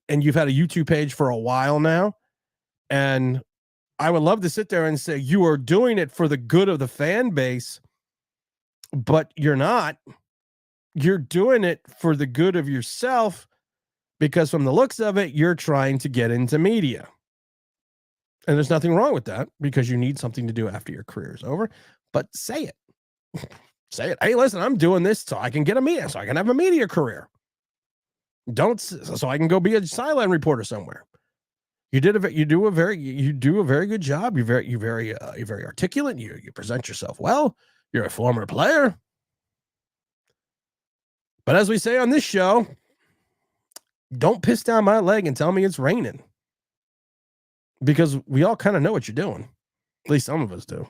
and you've had a YouTube page for a while now. And I would love to sit there and say you are doing it for the good of the fan base, but you're not. You're doing it for the good of yourself, because from the looks of it, you're trying to get into media. And there's nothing wrong with that, because you need something to do after your career is over. But say it. Say it. Hey, listen, I'm doing this so I can get a media, so I can have a media career. So I can go be a sideline reporter somewhere. You do a very good job. You're very articulate. You present yourself well. You're a former player. But as we say on this show, don't piss down my leg and tell me it's raining, because we all kind of know what you're doing. At least some of us do.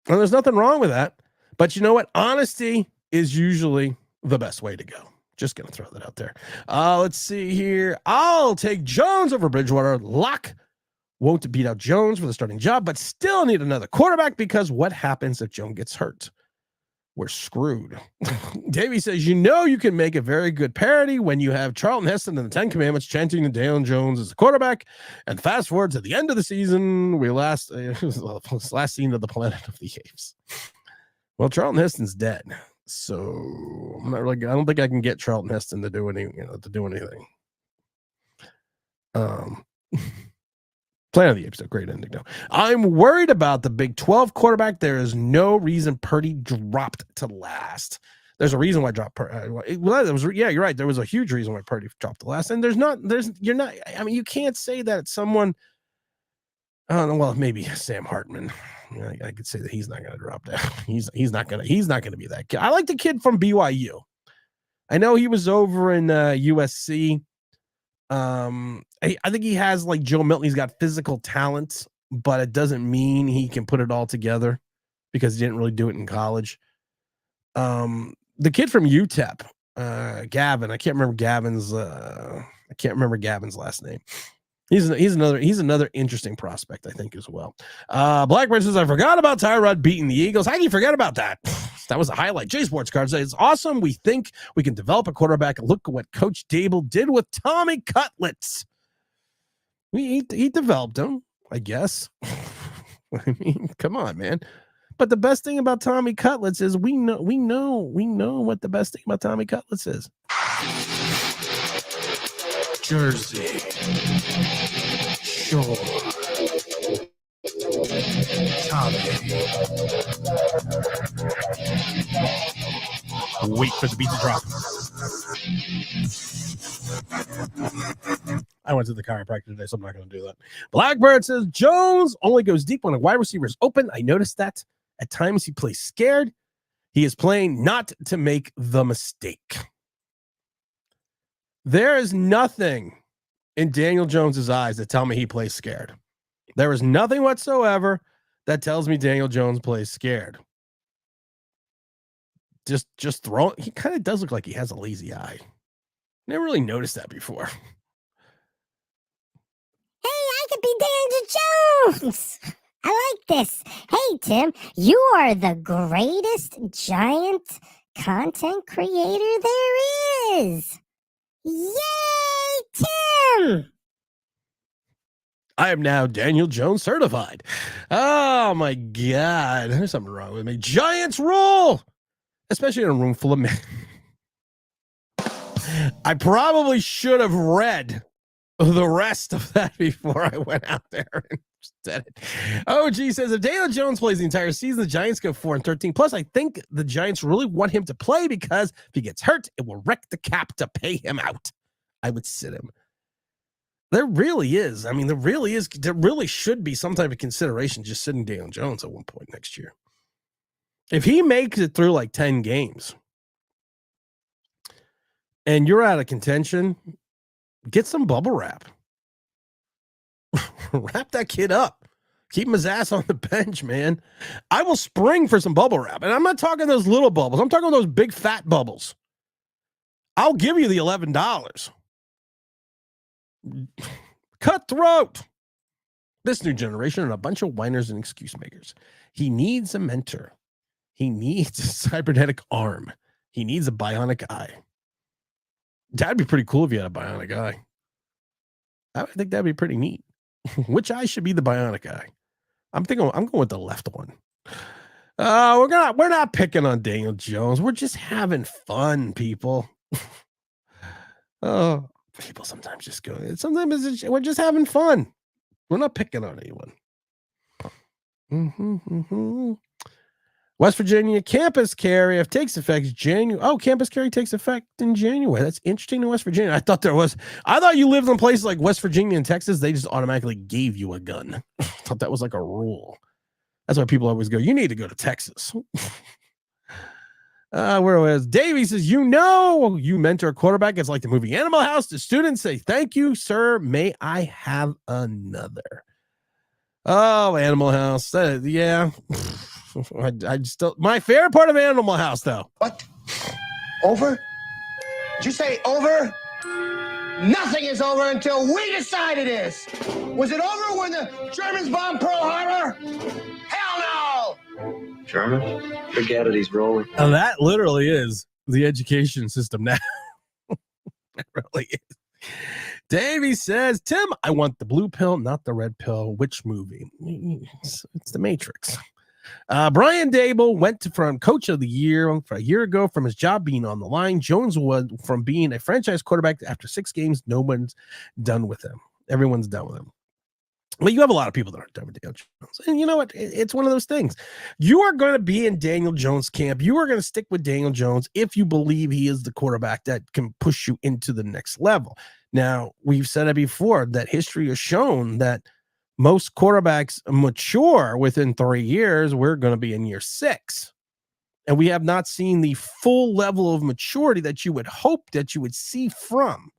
And there's nothing wrong with that. But you know what? Honesty is usually the best way to go. Just going to throw that out there. Let's see here. I'll take Jones over Bridgewater. Lock won't beat out Jones for the starting job, but still need another quarterback, because what happens if Jones gets hurt? We're screwed. Davey says, you know, you can make a very good parody when you have Charlton Heston and the 10 Commandments chanting to Daniel Jones as the quarterback. And fast forward to the end of the season, we last scene of the Planet of the Apes. Well, Charlton Heston's dead, so I'm not really. I don't think I can get Charlton Heston to do anything. Planet of the Apes, a great ending, though. I'm worried about the Big 12 quarterback. There is no reason Purdy dropped to last. There's a reason why you're right. There was a huge reason why Purdy dropped to last. And you're not, I mean, you can't say that someone, I don't know, well, maybe Sam Hartman. I could say that he's not going to drop down. He's not going to be that kid. I like the kid from BYU. I know he was over in USC. I think he has, like Joe Milton, he's got physical talent, but it doesn't mean he can put it all together, because he didn't really do it in college. The kid from UTEP, Gavin, I can't remember Gavin's last name. He's another interesting prospect, I think, as well. Blackbird says, I forgot about Tyrod beating the Eagles. How can you forget about that? That was a highlight. J Sports Card says, it's awesome. We think we can develop a quarterback. Look at what Coach Dable did with Tommy Cutlets. He developed him, I guess. I mean, come on, man. But the best thing about Tommy Cutlets is we know what the best thing about Tommy Cutlets is. Jersey Shore. Tommy. Wait for the beat to drop. I went to the chiropractor today, so I'm not going to do that. Blackbird says, Jones only goes deep when a wide receiver is open. I noticed that. At times he plays scared. He is playing not to make the mistake. There is nothing in Daniel Jones's eyes that tell me he plays scared. There is nothing whatsoever that tells me Daniel Jones plays scared. Just throw it. He kind of does look like he has a lazy eye. Never really noticed that before. Hey, I could be Daniel Jones. I like this. Hey, Tim, you are the greatest giant content creator there is. Yay, Tim! I am now Daniel Jones certified. Oh, my God. There's something wrong with me. Giants rule! Especially in a room full of men. I probably should have read the rest of that before I went out there and Said it. OG says if Daniel Jones plays the entire season, the Giants go 4-13. Plus, I think the Giants really want him to play because if he gets hurt, it will wreck the cap to pay him out. I would sit him. There really is. I mean, there really should be some type of consideration just sitting Daniel Jones at one point next year. If he makes it through like 10 games and you're out of contention, get some bubble wrap. Wrap that kid up. Keep his ass on the bench, man. I will spring for some bubble wrap. And I'm not talking those little bubbles. I'm talking those big fat bubbles. I'll give you the $11. Cutthroat. This new generation and a bunch of whiners and excuse makers. He needs a mentor. He needs a cybernetic arm. He needs a bionic eye. That'd be pretty cool if you had a bionic eye. I would think that'd be pretty neat. Which eye should be the bionic eye? I'm going with the left one. We're not picking on Daniel Jones. We're just having fun, people. Oh, people sometimes just go. We're just having fun. We're not picking on anyone. West Virginia campus carry takes effect January. Oh, campus carry takes effect in January. That's interesting in West Virginia. I thought you lived in places like West Virginia and Texas. They just automatically gave you a gun. I thought that was like a rule. That's why people always go, you need to go to Texas. Where was Davey says, you mentor a quarterback. It's like the movie Animal House. The students say, thank you, sir. May I have another? Oh, Animal House. Yeah. I still my favorite part of Animal House, though. What? Over? Did you say over? Nothing is over until we decide it is. Was it over when the Germans bombed Pearl Harbor? Hell no! German? Forget it, he's rolling. And that literally is the education system now. It really is. Davey says, Tim, I want the blue pill, not the red pill. Which movie? It's the Matrix. Brian Dable went from coach of the year for a year ago from his job being on the line. Jones was from being a franchise quarterback after 6 games. No one's done with him. Everyone's done with him. But you have a lot of people that aren't done with Daniel Jones. And you know what? It's one of those things. You are going to be in Daniel Jones camp. You are going to stick with Daniel Jones if you believe he is the quarterback that can push you into the next level. Now, we've said it before that history has shown that most quarterbacks mature within 3 years. We're going to be in year 6. And we have not seen the full level of maturity that you would hope that you would see from.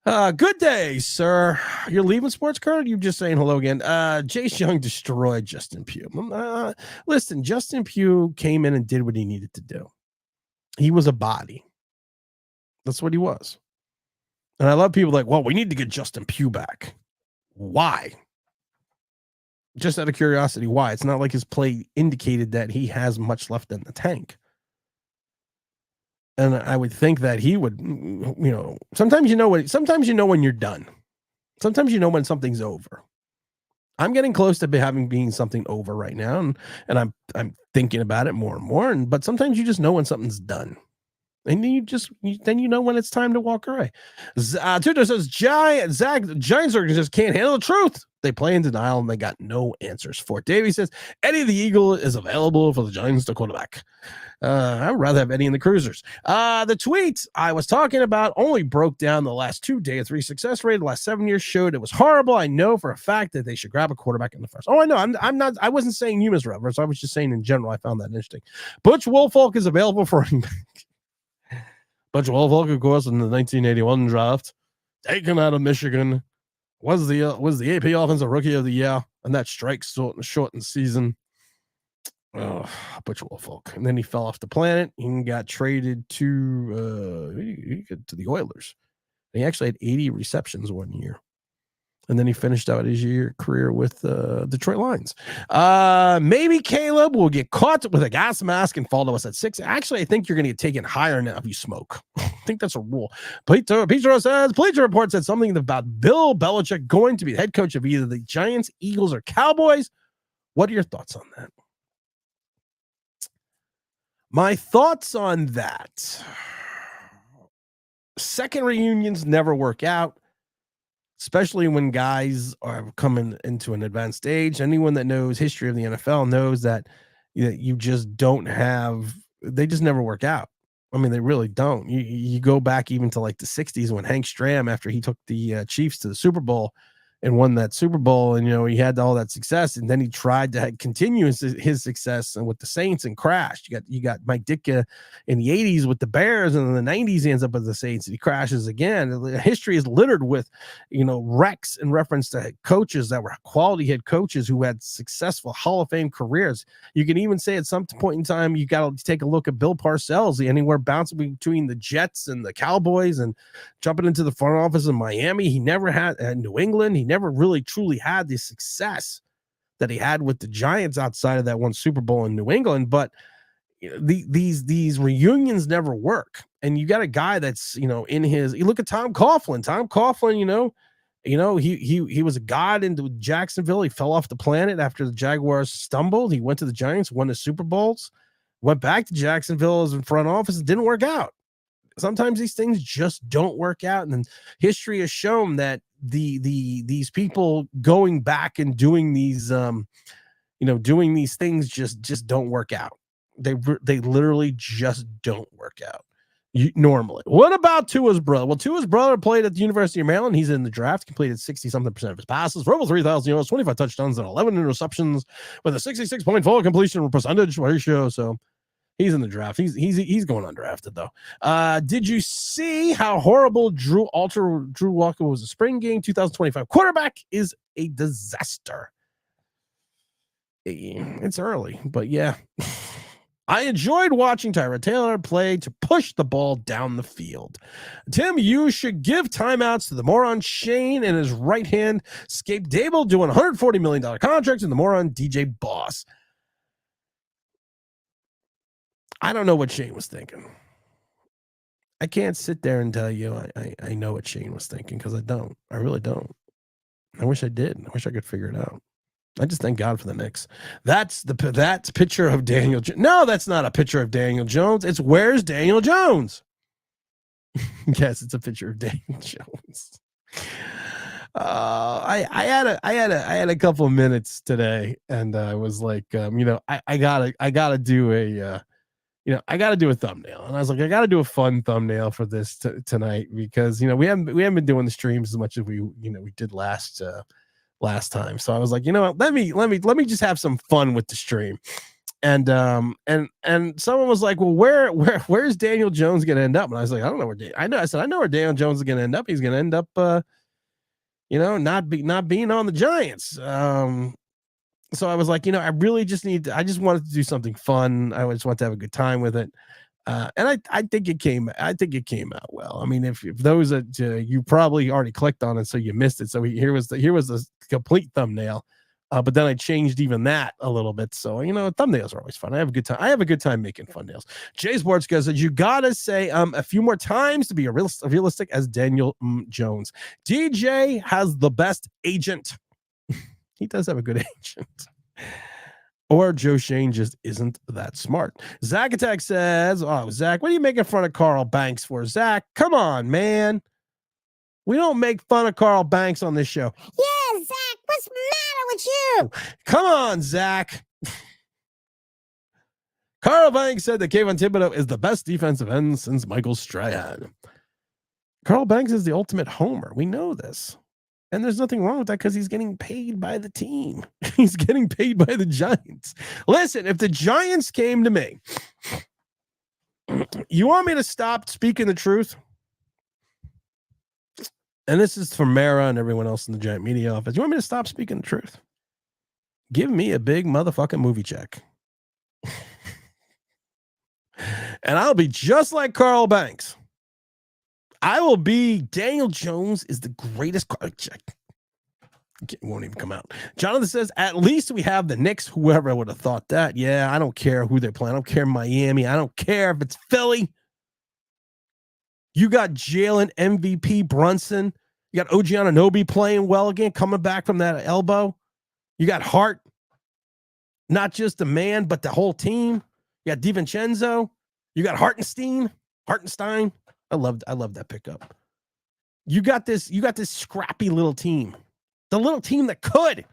Good day, sir. You're leaving sports card? You're just saying hello again. Jace Young destroyed Justin Pugh. Listen, Justin Pugh came in and did what he needed to do. He was a body. That's what he was. And I love people like, well, we need to get Justin Pugh back. Why? Just out of curiosity, why? It's not like his play indicated that he has much left in the tank. And I would think that he would, sometimes you know when you're done. Sometimes you know when something's over. I'm getting close to being something over right now, and I'm thinking about it more and more. But sometimes you just know when something's done. And then you know when it's time to walk away. Tudor says, Giants organization just can't handle the truth. They play in denial and they got no answers for it. Davey says, Eddie the Eagle is available for the Giants to quarterback. I would rather have Eddie in the Cruisers. The tweet I was talking about only broke down the last 2 day of 3 success rate. The last 7 years showed it was horrible. I know for a fact that they should grab a quarterback in the first. Oh, I know. I'm not. I wasn't saying you, Mr. Roberts. I was just saying in general. I found that interesting. Butch Woolfolk is available for running back. Butch Woolfolk, of course, in the 1981 draft, taken out of Michigan, was the AP Offensive Rookie of the Year, and that strike shortened season. Oh, Butch Woolfolk. And then he fell off the planet and got traded to the Oilers. And he actually had 80 receptions 1 year. And then he finished out his career with Detroit Lions. Maybe Caleb will get caught with a gas mask and fall to us at 6. Actually, I think you're going to get taken higher now if you smoke. I think that's a rule. Petro says, Bleacher Report said something about Bill Belichick going to be the head coach of either the Giants, Eagles, or Cowboys. What are your thoughts on that? My thoughts on that. Second reunions never work out. especially when guys are coming into an advanced stage. Anyone that knows history of the NFL knows that you just don't have, they just never work out. I mean, they really don't. You go back even to like the 60s when Hank Stram, after he took the Chiefs to the Super Bowl and won that Super Bowl, and he had all that success, and then he tried to continue his success and with the Saints and crashed. You got Mike Ditka in the 80s with the Bears, and in the 90s he ends up with the Saints and he crashes again. History is littered with wrecks in reference to coaches that were quality head coaches who had successful Hall of Fame careers. You can even say at some point in time you got to take a look at Bill Parcells, anywhere bouncing between the Jets and the Cowboys and jumping into the front office in Miami. He never had New England. He never really truly had the success that he had with the Giants outside of that one Super Bowl in New England. But these reunions never work. And you got a guy that's, in his, you look at Tom Coughlin. Tom Coughlin, he was a god into Jacksonville. He fell off the planet after the Jaguars stumbled. He went to the Giants, won the Super Bowls, went back to Jacksonville as in front office. It didn't work out. Sometimes these things just don't work out. And then history has shown that these people going back and doing these doing these things just don't work out. They literally just don't work out normally. What about Tua's brother? Well, Tua's brother played at the University of Maryland. He's in the draft, completed 60-something% of his passes for over 3,000 yards, 25 touchdowns, and 11 interceptions with a 66.4 completion percentage ratio. So he's in the draft. He's going undrafted though. Did you see how horrible Drew Walker was? A spring game 2025 quarterback is a disaster. It's early, but yeah. I enjoyed watching Tyrod Taylor play to push the ball down the field. Tim, you should give timeouts to the moron Shane and his right hand Scape Dable doing $140 million contracts and the moron DJ Boss. I don't know what Shane was thinking. I can't sit there and tell you I know what Shane was thinking because I don't. I really don't. I wish I did. I wish I could figure it out. I just thank God for the Knicks. That's picture of Daniel. No, that's not a picture of Daniel Jones. It's where's Daniel Jones? Yes, it's a picture of Daniel Jones. I had a couple of minutes today, and I was like, I gotta do a thumbnail, and I was like, I gotta do a fun thumbnail for this tonight because we haven't been doing the streams as much as we did last time. So I was like, let me just have some fun with the stream. And someone was like, well, where's Daniel Jones gonna end up? And I was like, I don't know I know where Daniel Jones is gonna end up. He's gonna end up not being on the Giants. So I was like, I really just I just wanted to do something fun. I just want to have a good time with it. And I think it came out well. I mean, if those that you probably already clicked on it, so you missed it. So here was the complete thumbnail. But then I changed even that a little bit. So, thumbnails are always fun. I have a good time making thumbnails. Jay Sports guys said, you got to say a few more times to be realistic as Daniel Jones. DJ has the best agent. He does have a good agent. Or Joe Shane just isn't that smart. Zach Attack says, oh, Zach, what are you making fun of Carl Banks for? Zach, come on, man. We don't make fun of Carl Banks on this show. Yeah, Zach, what's the matter with you? Come on, Zach. Carl Banks said that Kayvon Thibodeau is the best defensive end since Michael Strahan. Carl Banks is the ultimate homer. We know this. And there's nothing wrong with that because he's getting paid by the team. He's getting paid by the Giants. Listen, if the Giants came to me, you want me to stop speaking the truth? And this is for Mara and everyone else in the Giant media office. You want me to stop speaking the truth? Give me a big motherfucking movie check. And I'll be just like Carl Banks. I will be Daniel Jones is the greatest. It won't even come out. Jonathan says, at least we have the Knicks. Whoever would have thought that. Yeah, I don't care who they're playing. I don't care Miami. I don't care if it's Philly. You got Jalen MVP Brunson. You got OG Anunoby playing well again, coming back from that elbow. You got Hart. Not just the man, but the whole team. You got DiVincenzo. You got Hartenstein. I love that pickup. You got this scrappy little team. The little team that could.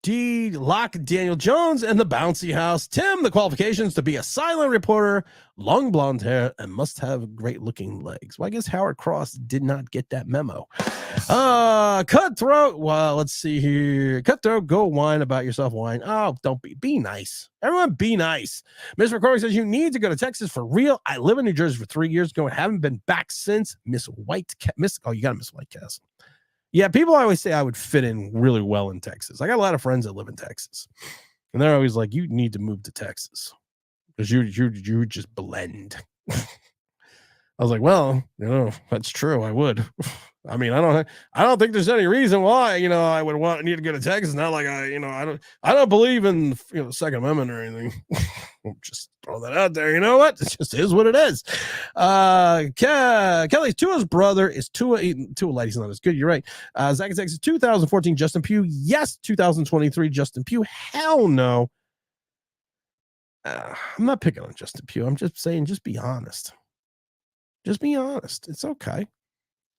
D. Lock, Daniel Jones, and the bouncy house. Tim, the qualifications to be a silent reporter, long blonde hair, and must have great looking legs. Well, I guess Howard Cross did not get that memo. Cutthroat. Well, let's see here. Cutthroat, go whine about yourself. Whine. Oh, don't be nice. Everyone be nice. Mr. McCormick says you need to go to Texas for real. I live in New Jersey for 3 years ago and haven't been back since. You got to miss White Castle. Yeah, people always say I would fit in really well in Texas. I got a lot of friends that live in Texas, and they're always like, "You need to move to Texas because you just blend." I was like, "Well, that's true. I would. I mean, I don't think there's any reason why I would need to go to Texas. Not like I don't believe in the Second Amendment or anything. Just throw that out there. You know what? It just is what it is. Kelly Tua's brother is Tua Light. He's not as good. You're right. Zach Texas 2014 Justin Pugh. Yes. 2023 Justin Pugh. Hell no. I'm not picking on Justin Pugh. I'm just saying, just be honest. Just be honest. It's okay.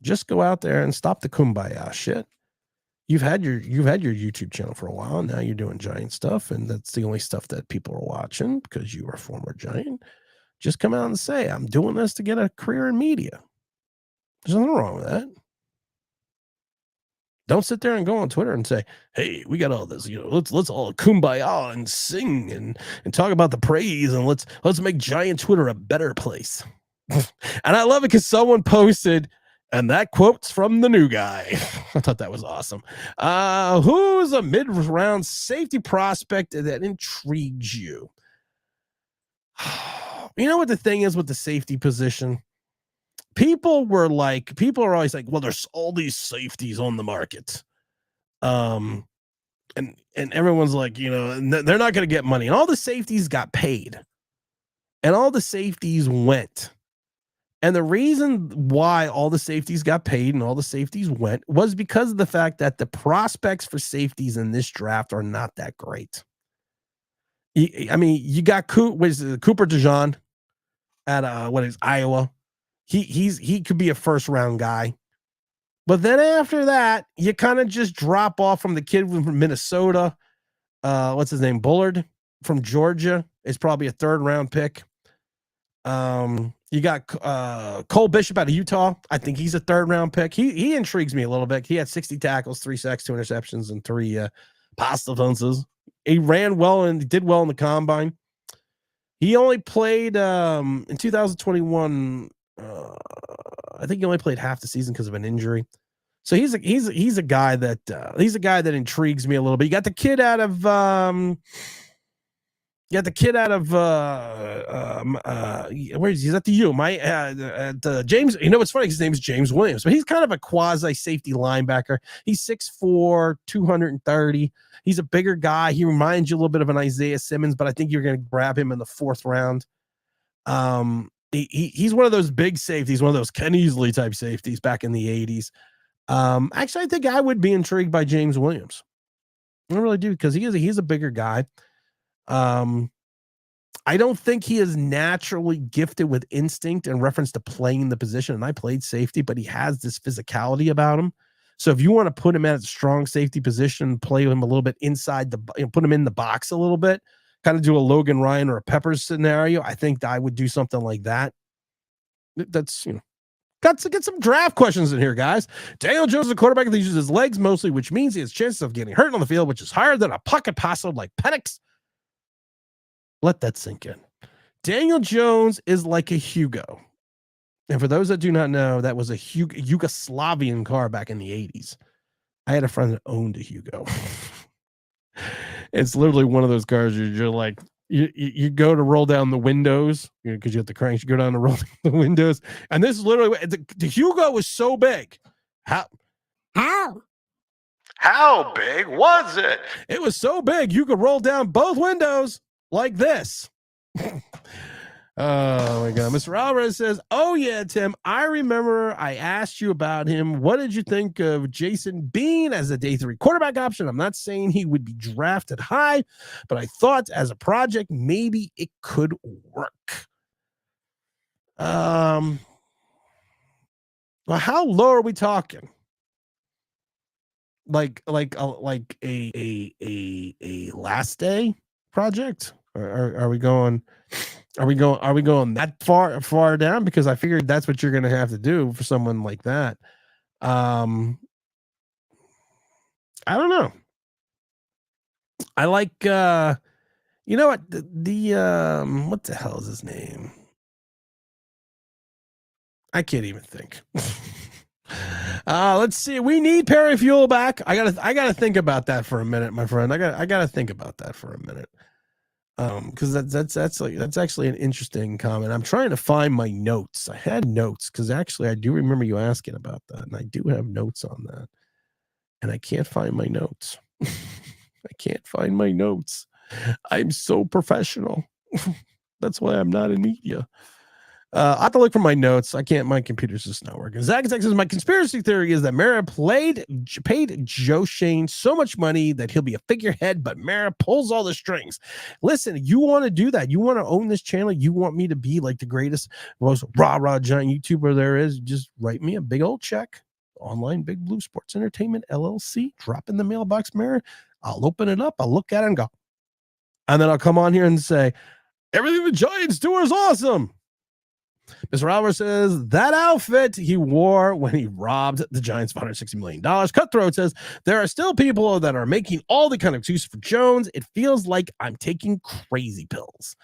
Just go out there and stop the kumbaya shit. You've had your YouTube channel for a while. Now you're doing Giant stuff, and that's the only stuff that people are watching because you were a former Giant. Just come out and say, I'm doing this to get a career in media. There's nothing wrong with that. Don't sit there and go on Twitter and say, hey, we got all this, let's all kumbaya and sing and talk about the praise, and let's make Giant Twitter a better place. And I love it because someone posted, and that quote's from the new guy. I thought that was awesome. Who's a mid-round safety prospect that intrigues you? You know what the thing is with the safety position? People are always like, well, there's all these safeties on the market. And everyone's like, they're not going to get money. And all the safeties got paid. And all the safeties went. And the reason why all the safeties got paid and all the safeties went was because of the fact that the prospects for safeties in this draft are not that great. I mean, you got Cooper DeJean at Iowa. He could be a first round guy. But then after that, you kind of just drop off from the kid from Minnesota. What's his name? Bullard from Georgia is probably a third round pick. You got Cole Bishop out of Utah. I think he's a third round pick. He intrigues me a little bit. He had 60 tackles, 3 sacks, 2 interceptions, and 3 pass defenses. He ran well and did well in the combine. He only played in 2021. I think he only played half the season because of an injury. So he's a guy that intrigues me a little bit. You got the kid out of where is he? He's at the U. James. What's funny? His name is James Williams, but he's kind of a quasi safety linebacker. He's 6'4", 230. He's a bigger guy. He reminds you a little bit of an Isaiah Simmons, but I think you're going to grab him in the 4th round. He's one of those big safeties, one of those Ken Easley type safeties back in the 80s. Actually, I think I would be intrigued by James Williams. I really do, because he's a bigger guy. I don't think he is naturally gifted with instinct in reference to playing the position. And I played safety, but he has this physicality about him. So if you want to put him at a strong safety position, play him a little bit inside put him in the box a little bit, kind of do a Logan Ryan or a Peppers scenario, I think I would do something like that. That's, got to get some draft questions in here, guys. Daniel Jones is a quarterback that uses his legs mostly, which means he has chances of getting hurt on the field, which is higher than a pocket passer like Penix. Let that sink in. Daniel Jones is like a Hugo. And for those that do not know, that was a Yugoslavian car back in the 80s. I had a friend that owned a Hugo. It's literally one of those cars you're like, you go to roll down the windows because you have the cranks. You go down to roll the windows. And this is literally, the Hugo was so big. How big was it? It was so big you could roll down both windows like this. Oh my God. Mr. Alvarez says, oh yeah, Tim, I remember I asked you about him. What did you think of Jason Bean as a day 3 quarterback option? I'm not saying he would be drafted high, but I thought as a project, maybe it could work. Well, how low are we talking? Like a last day project? Or are we going? Are we going that far down? Because I figured that's what you're going to have to do for someone like that. I don't know. I like you know what the what the hell is his name? I can't even think. Let's see. We need Perry Fuel back. I gotta think about that for a minute, my friend. I gotta think about that for a minute. Because that's actually an interesting comment. I'm trying to find my notes. I had notes because actually I do remember you asking about that, and I do have notes on that, and I can't find my notes. I can't find my notes. I'm so professional. That's why I'm not in media. I have to look for my notes. I can't. My computer's just not working. Zach says my conspiracy theory is that Mara paid Joe Shane so much money that he'll be a figurehead, but Mara pulls all the strings. Listen, you want to do that? You want to own this channel? You want me to be like the greatest, most rah giant YouTuber there is? Just write me a big old check. Online Big Blue Sports Entertainment LLC. Drop in the mailbox, Mara. I'll open it up. I'll look at it and go, and then I'll come on here and say everything the Giants do is awesome. Mr. Albert says that outfit he wore when he robbed the Giants of $160 million. Cutthroat says there are still people that are making all the kind of excuses for Jones. It feels like I'm taking crazy pills.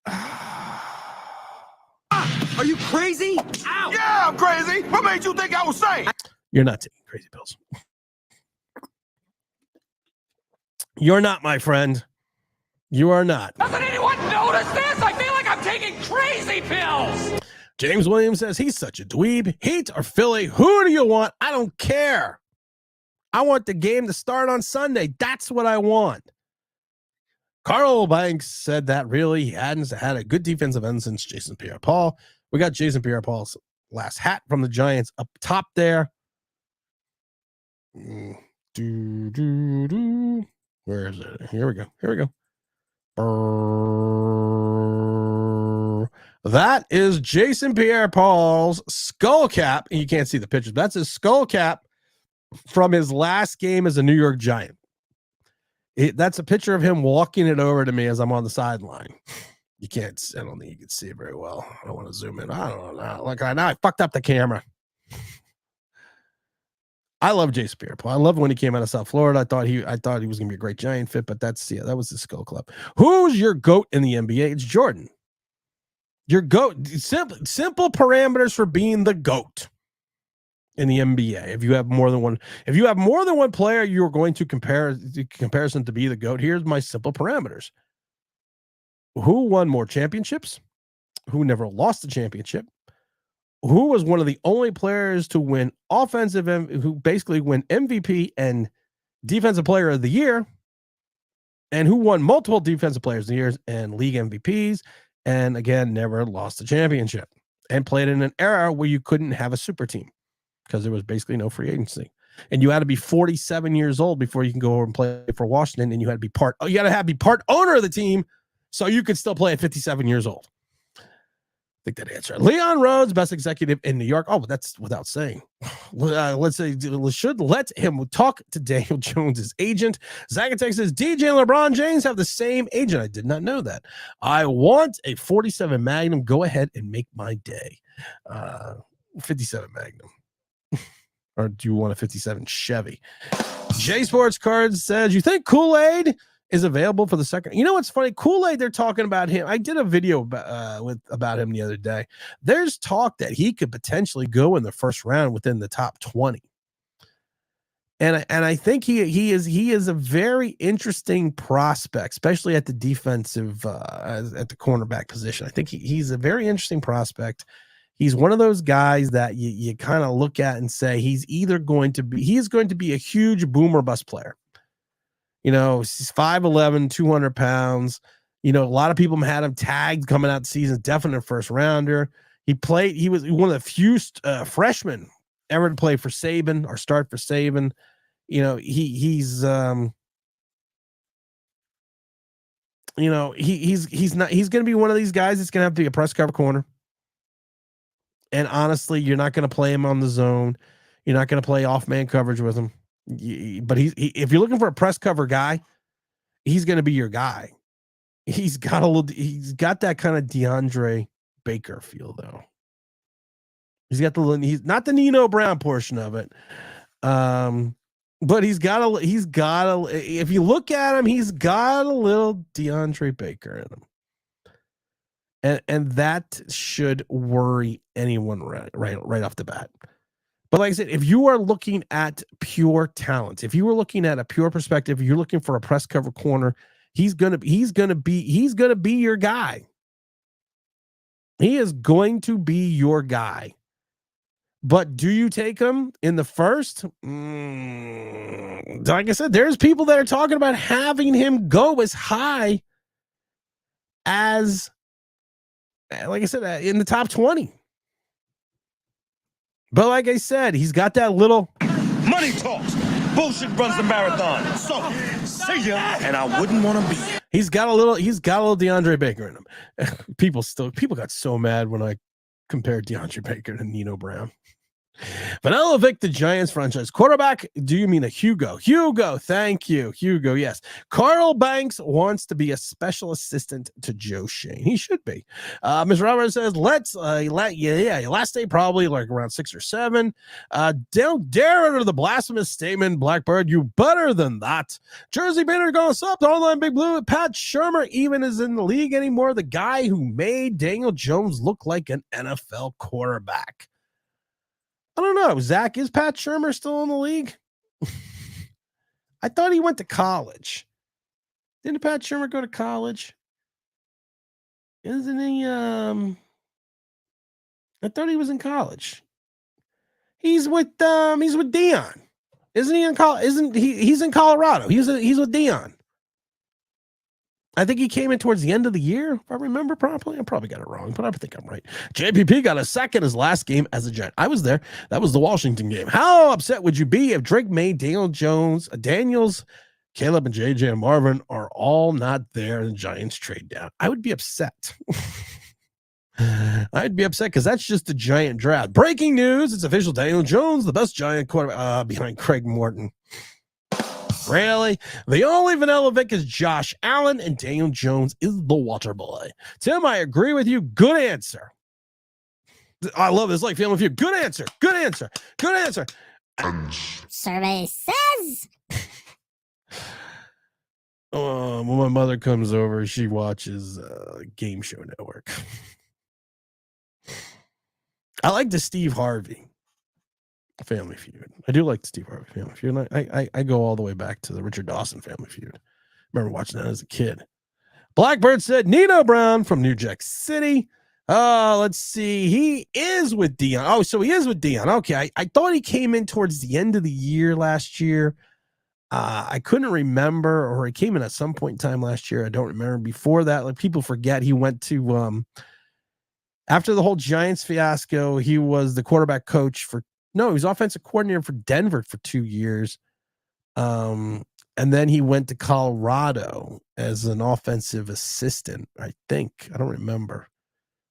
Are you crazy? Ow! Yeah, I'm crazy. What made you think I was sane? You're not taking crazy pills. You're not, my friend. You are not. Doesn't anyone notice this? I feel like I'm taking crazy pills. James Williams says he's such a dweeb. Heat or Philly? Who do you want? I don't care. I want the game to start on Sunday. That's what I want. Carl Banks said that really he hadn't had a good defensive end since Jason Pierre-Paul. We got Jason Pierre-Paul's last hat from the Giants up top there. Where is it? Here we go. That is Jason Pierre-Paul's skull cap. You can't see the pictures. That's his skull cap from his last game as a New York Giant. That's a picture of him walking it over to me as I'm on the sideline. You can't. I don't think you can see it very well. I don't want to zoom in. I don't know. Like now I fucked up the camera. I love Jason Pierre-Paul. I loved when he came out of South Florida. I thought he was gonna be a great Giant fit, but that was the skull club. Who's your GOAT in the NBA? It's Jordan. Your GOAT. Simple parameters for being the GOAT in the NBA. If you have more than one player, you're going to comparison to be the GOAT. Here's my simple parameters. Who won more championships? Who never lost the championship? Who was one of the only players to win who basically win MVP and defensive player of the year, and who won multiple defensive players of the years and league MVPs, and again, never lost the championship and played in an era where you couldn't have a super team because there was basically no free agency. And you had to be 47 years old before you can go over and play for Washington. And you had to be part owner of the team so you could still play at 57 years old. I think that answered. Leon Rhodes, best executive in New York. Oh, but that's without saying. Let's say should let him talk to Daniel Jones's agent. Zagatech says DJ and LeBron James have the same agent. I did not know that. I want a 47 Magnum. Go ahead and make my day. 57 Magnum. Or do you want a 57 Chevy? J Sports Cards says, you think Kool-Aid is available for the second? You know what's funny? Kool-Aid, they're talking about him. I did a video about him the other day. There's talk that he could potentially go in the first round within the top 20. And I think he is a very interesting prospect, especially at the defensive at the cornerback position. I think he's a very interesting prospect. He's one of those guys that you kind of look at and say he's going to be a huge boomer bust player. You know, he's 5'11", 200 pounds. You know, a lot of people had him tagged coming out the season, definite first rounder. He was one of the few freshmen ever to play for Saban or start for Saban. You know, he's going to be one of these guys that's going to have to be a press cover corner. And honestly, you're not going to play him on the zone. You're not going to play off man coverage with him. But if you're looking for a press cover guy, he's going to be your guy. He's got that kind of DeAndre Baker feel though. He's not the Nino Brown portion of it. But he's got if you look at him, he's got a little DeAndre Baker in him. And that should worry anyone right off the bat. But like I said, if you are looking at pure talent, if you were looking at a pure perspective, you're looking for a press cover corner, he's gonna be your guy. He is going to be your guy. But do you take him in the first? Like I said, there's people that are talking about having him go as high as, like I said, in the top 20. But like I said, he's got that little Money talks. Bullshit runs the marathon. So, see ya. And I wouldn't want to be. He's got a little DeAndre Baker in him. People got so mad when I compared DeAndre Baker to Nino Brown. Vanilla Vic, the Giants franchise quarterback. Do you mean a Hugo? Hugo, thank you. Hugo, yes. Carl Banks wants to be a special assistant to Joe Shane. He should be. Ms. Roberts says, last day probably like around 6 or 7. Don't dare utter the blasphemous statement, Blackbird. You better than that. Jersey Bader going sub to online Big Blue. Pat Shermer even is in the league anymore. The guy who made Daniel Jones look like an NFL quarterback. I don't know. Zach, is Pat Shermer still in the league? I thought he went to college. Didn't Pat Shermer go to college? Isn't he? I thought he was in college. He's with Dion. Isn't he in college? He's in Colorado. He's with Dion. I think he came in towards the end of the year, if I remember properly. I probably got it wrong, but I think I'm right. JPP got a sack in his last game as a Giant. I was there. That was the Washington game. How upset would you be if Drake May, Daniels, Caleb, and JJ and Marvin are all not there and the Giants trade down? I would be upset. I'd be upset because that's just a Giant draft. Breaking news. It's official. Daniel Jones, the best Giant quarterback behind Craig Morton. Really? The only Vanilla Vic is Josh Allen, and Daniel Jones is the water boy. Tim, I agree with you. Good answer. I love this. Like Family Feud. Good answer. Good answer. Good answer. Survey says. When my mother comes over, she watches Game Show Network. I like the Steve Harvey Family Feud. I do like the Steve Harvey Family Feud. And I go all the way back to the Richard Dawson Family Feud. Remember watching that as a kid. Blackbird said Nino Brown from New Jack City. Let's see. He is with Dion. Oh, so he is with Dion. Okay. I thought he came in towards the end of the year last year. I couldn't remember, or he came in at some point in time last year. I don't remember. Before that, like people forget, he went to after the whole Giants fiasco, he was the quarterback coach he was offensive coordinator for Denver for 2 years. And then he went to Colorado as an offensive assistant, I think. I don't remember.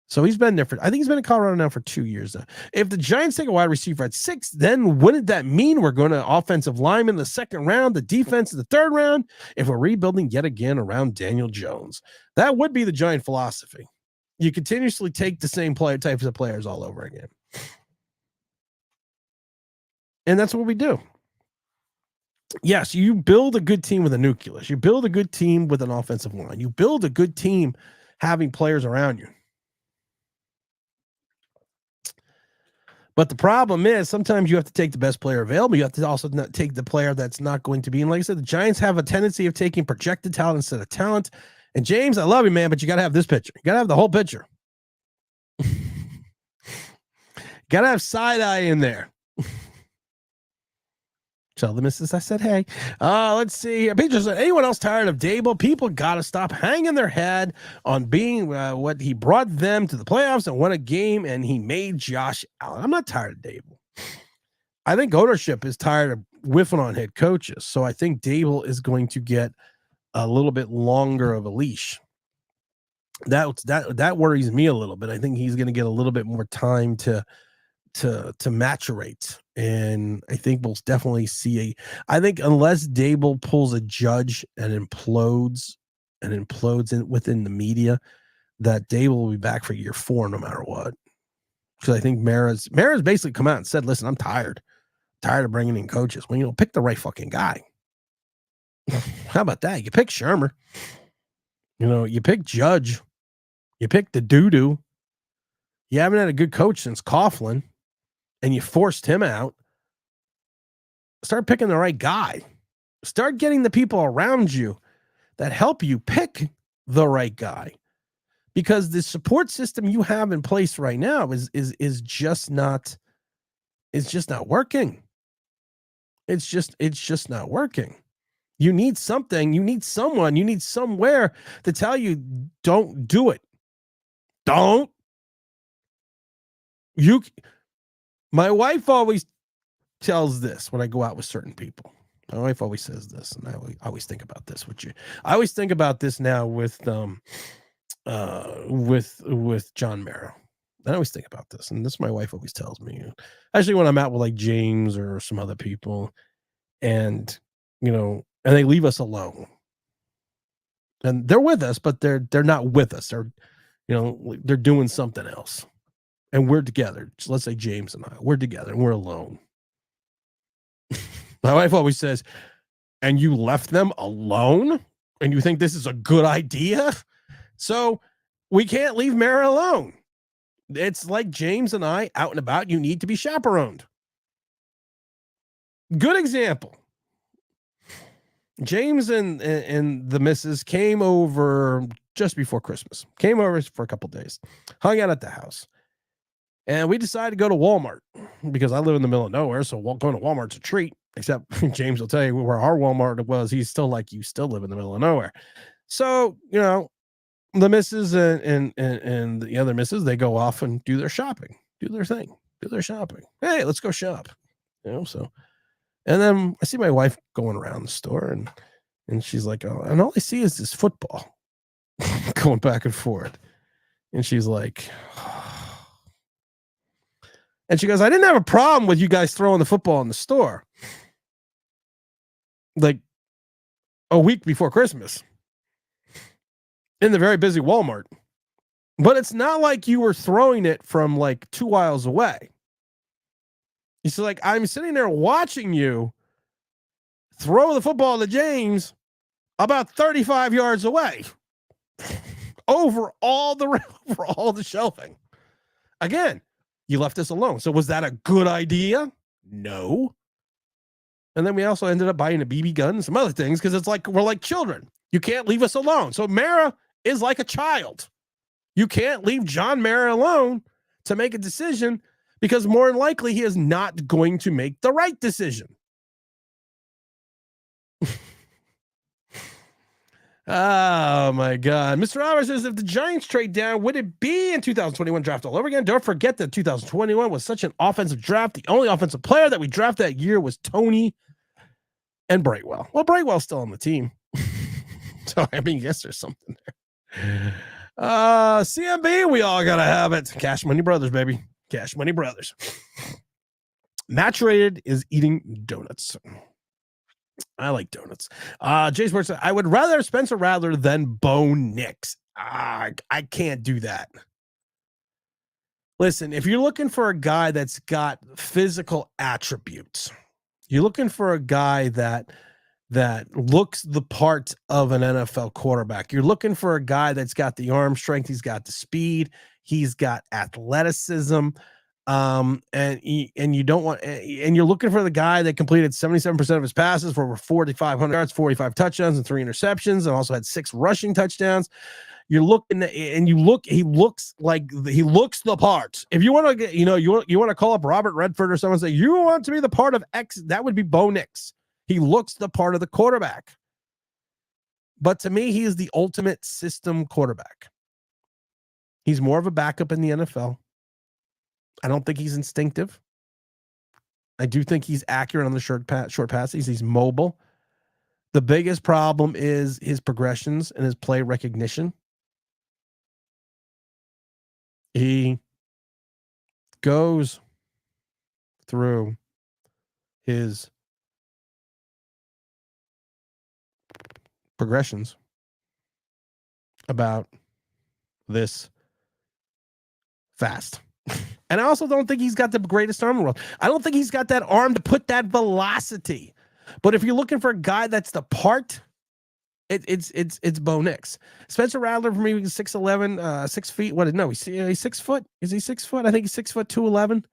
So he's been there I think he's been in Colorado now for 2 years now. If the Giants take a wide receiver at 6, then wouldn't that mean we're going to offensive lineman in the second round, the defense in the third round, if we're rebuilding yet again around Daniel Jones? That would be the Giant philosophy. You continuously take the same types of players all over again. And that's what we do. Yes, you build a good team with a nucleus. You build a good team with an offensive line. You build a good team having players around you. But the problem is sometimes you have to take the best player available. You have to also not take the player that's not going to be. And like I said, the Giants have a tendency of taking projected talent instead of talent. And James, I love you, man, but you got to have this picture. You got to have the whole picture. Got to have side eye in there. Tell the missus I said, hey. Let's see. Peter said, anyone else tired of Dable? People got to stop hanging their head on being what he brought them to the playoffs and won a game, and he made Josh Allen. I'm not tired of Dable. I think ownership is tired of whiffing on head coaches. So I think Dable is going to get a little bit longer of a leash. That worries me a little bit. I think he's going to get a little bit more time to maturate, and I think we'll definitely see I think unless Dable pulls a Judge and implodes within the media, that Dable will be back for year 4 no matter what. Because I think Mara's basically come out and said, "Listen, I'm tired of bringing in coaches. Well, pick the right fucking guy." How about that? You pick Shermer. You pick Judge. You pick the doo-doo. You haven't had a good coach since Coughlin, and you forced him out. Start picking the right guy. Start getting the people around you that help you pick the right guy. Because the support system you have in place right now is just not working. It's just not working. You need something, you need someone, you need somewhere to tell you, don't do it. Don't. My wife always tells this when I go out with certain people. My wife always says this, and I always think about this with you. I always think about this now with John Merrow. I always think about this, and this my wife always tells me. Actually, when I'm out with like James or some other people, and and they leave us alone, and they're with us, but they're not with us. They're doing something else, and we're together. So let's say James and I, we're together, and we're alone. My wife always says, "And you left them alone, and you think this is a good idea?" So we can't leave Mara alone. It's like James and I out and about. You need to be chaperoned. Good example. James and the missus came over just before Christmas. Came over for a couple days. Hung out at the house. And we decided to go to Walmart because I live in the middle of nowhere. So going to Walmart's a treat. Except James will tell you where our Walmart was. He's still like, you still live in the middle of nowhere. So, the missus and the other missus, they go off and do their shopping, do their thing, do their shopping. Hey, let's go shop. So, and then I see my wife going around the store and she's like, "Oh," and all I see is this football going back and forth. And she's like, and she goes, "I didn't have a problem with you guys throwing the football in the store like a week before Christmas in the very busy Walmart. But it's not like you were throwing it from like 2 miles away." He's like, "I'm sitting there watching you throw the football to James about 35 yards away over all the shelving. Again, you left us alone. So was that a good idea? No." And then we also ended up buying a BB gun and some other things because it's like we're like children. You can't leave us alone. So Mara is like a child. You can't leave John Mara alone to make a decision because more than likely he is not going to make the right decision. Oh my God. Mr. Roberts says, if the Giants trade down, would it be in 2021 draft all over again? Don't forget that 2021 was such an offensive draft. The only offensive player that we drafted that year was Tony and Brightwell. Well, Brightwell's still on the team. So, I mean, yes, there's something there. CMB, we all got to have it. Cash Money Brothers, baby. Cash Money Brothers. Maturated is eating donuts. I like donuts. Jay Sports said, I would rather Spencer Rattler than Bo Nix. I can't do that. Listen, if you're looking for a guy that's got physical attributes, you're looking for a guy that looks the part of an NFL quarterback. You're looking for a guy that's got the arm strength. He's got the speed. He's got athleticism. And you don't want, and you're looking for the guy that completed 77% of his passes for over 4,500 yards, 45 touchdowns, and 3 interceptions, and also had 6 rushing touchdowns. You're looking at, and he looks the part. If you want to get, you want to call up Robert Redford or someone and say, you want to be the part of X, that would be Bo Nix. He looks the part of the quarterback. But to me, he is the ultimate system quarterback. He's more of a backup in the NFL. I don't think he's instinctive. I do think he's accurate on the short passes. He's mobile. The biggest problem is his progressions and his play recognition. he goes through his progressions about this fast. And I also don't think he's got the greatest arm in the world. I don't think he's got that arm to put that velocity. But if you're looking for a guy that's the part, it's Bo Nix. Spencer Rattler for me, 6'11", 6 feet. What? No, he's 6 foot. Is he 6 foot? I think he's 6 foot 211.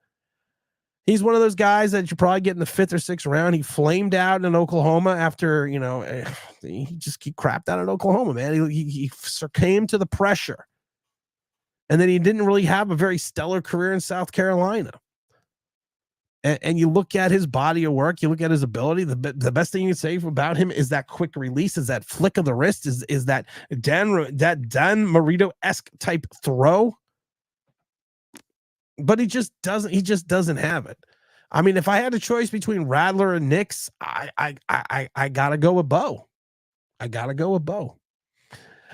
He's one of those guys that you probably get in the 5th or 6th round. He flamed out in Oklahoma after, he crapped out in Oklahoma, man. He succumbed to the pressure. And then he didn't really have a very stellar career in South Carolina. And you look at his body of work, you look at his ability, the best thing you can say about him is that quick release, is that flick of the wrist, is that Dan Marino-esque type throw. But he just doesn't have it. I mean, if I had a choice between Rattler and Nix, I gotta go with Bo.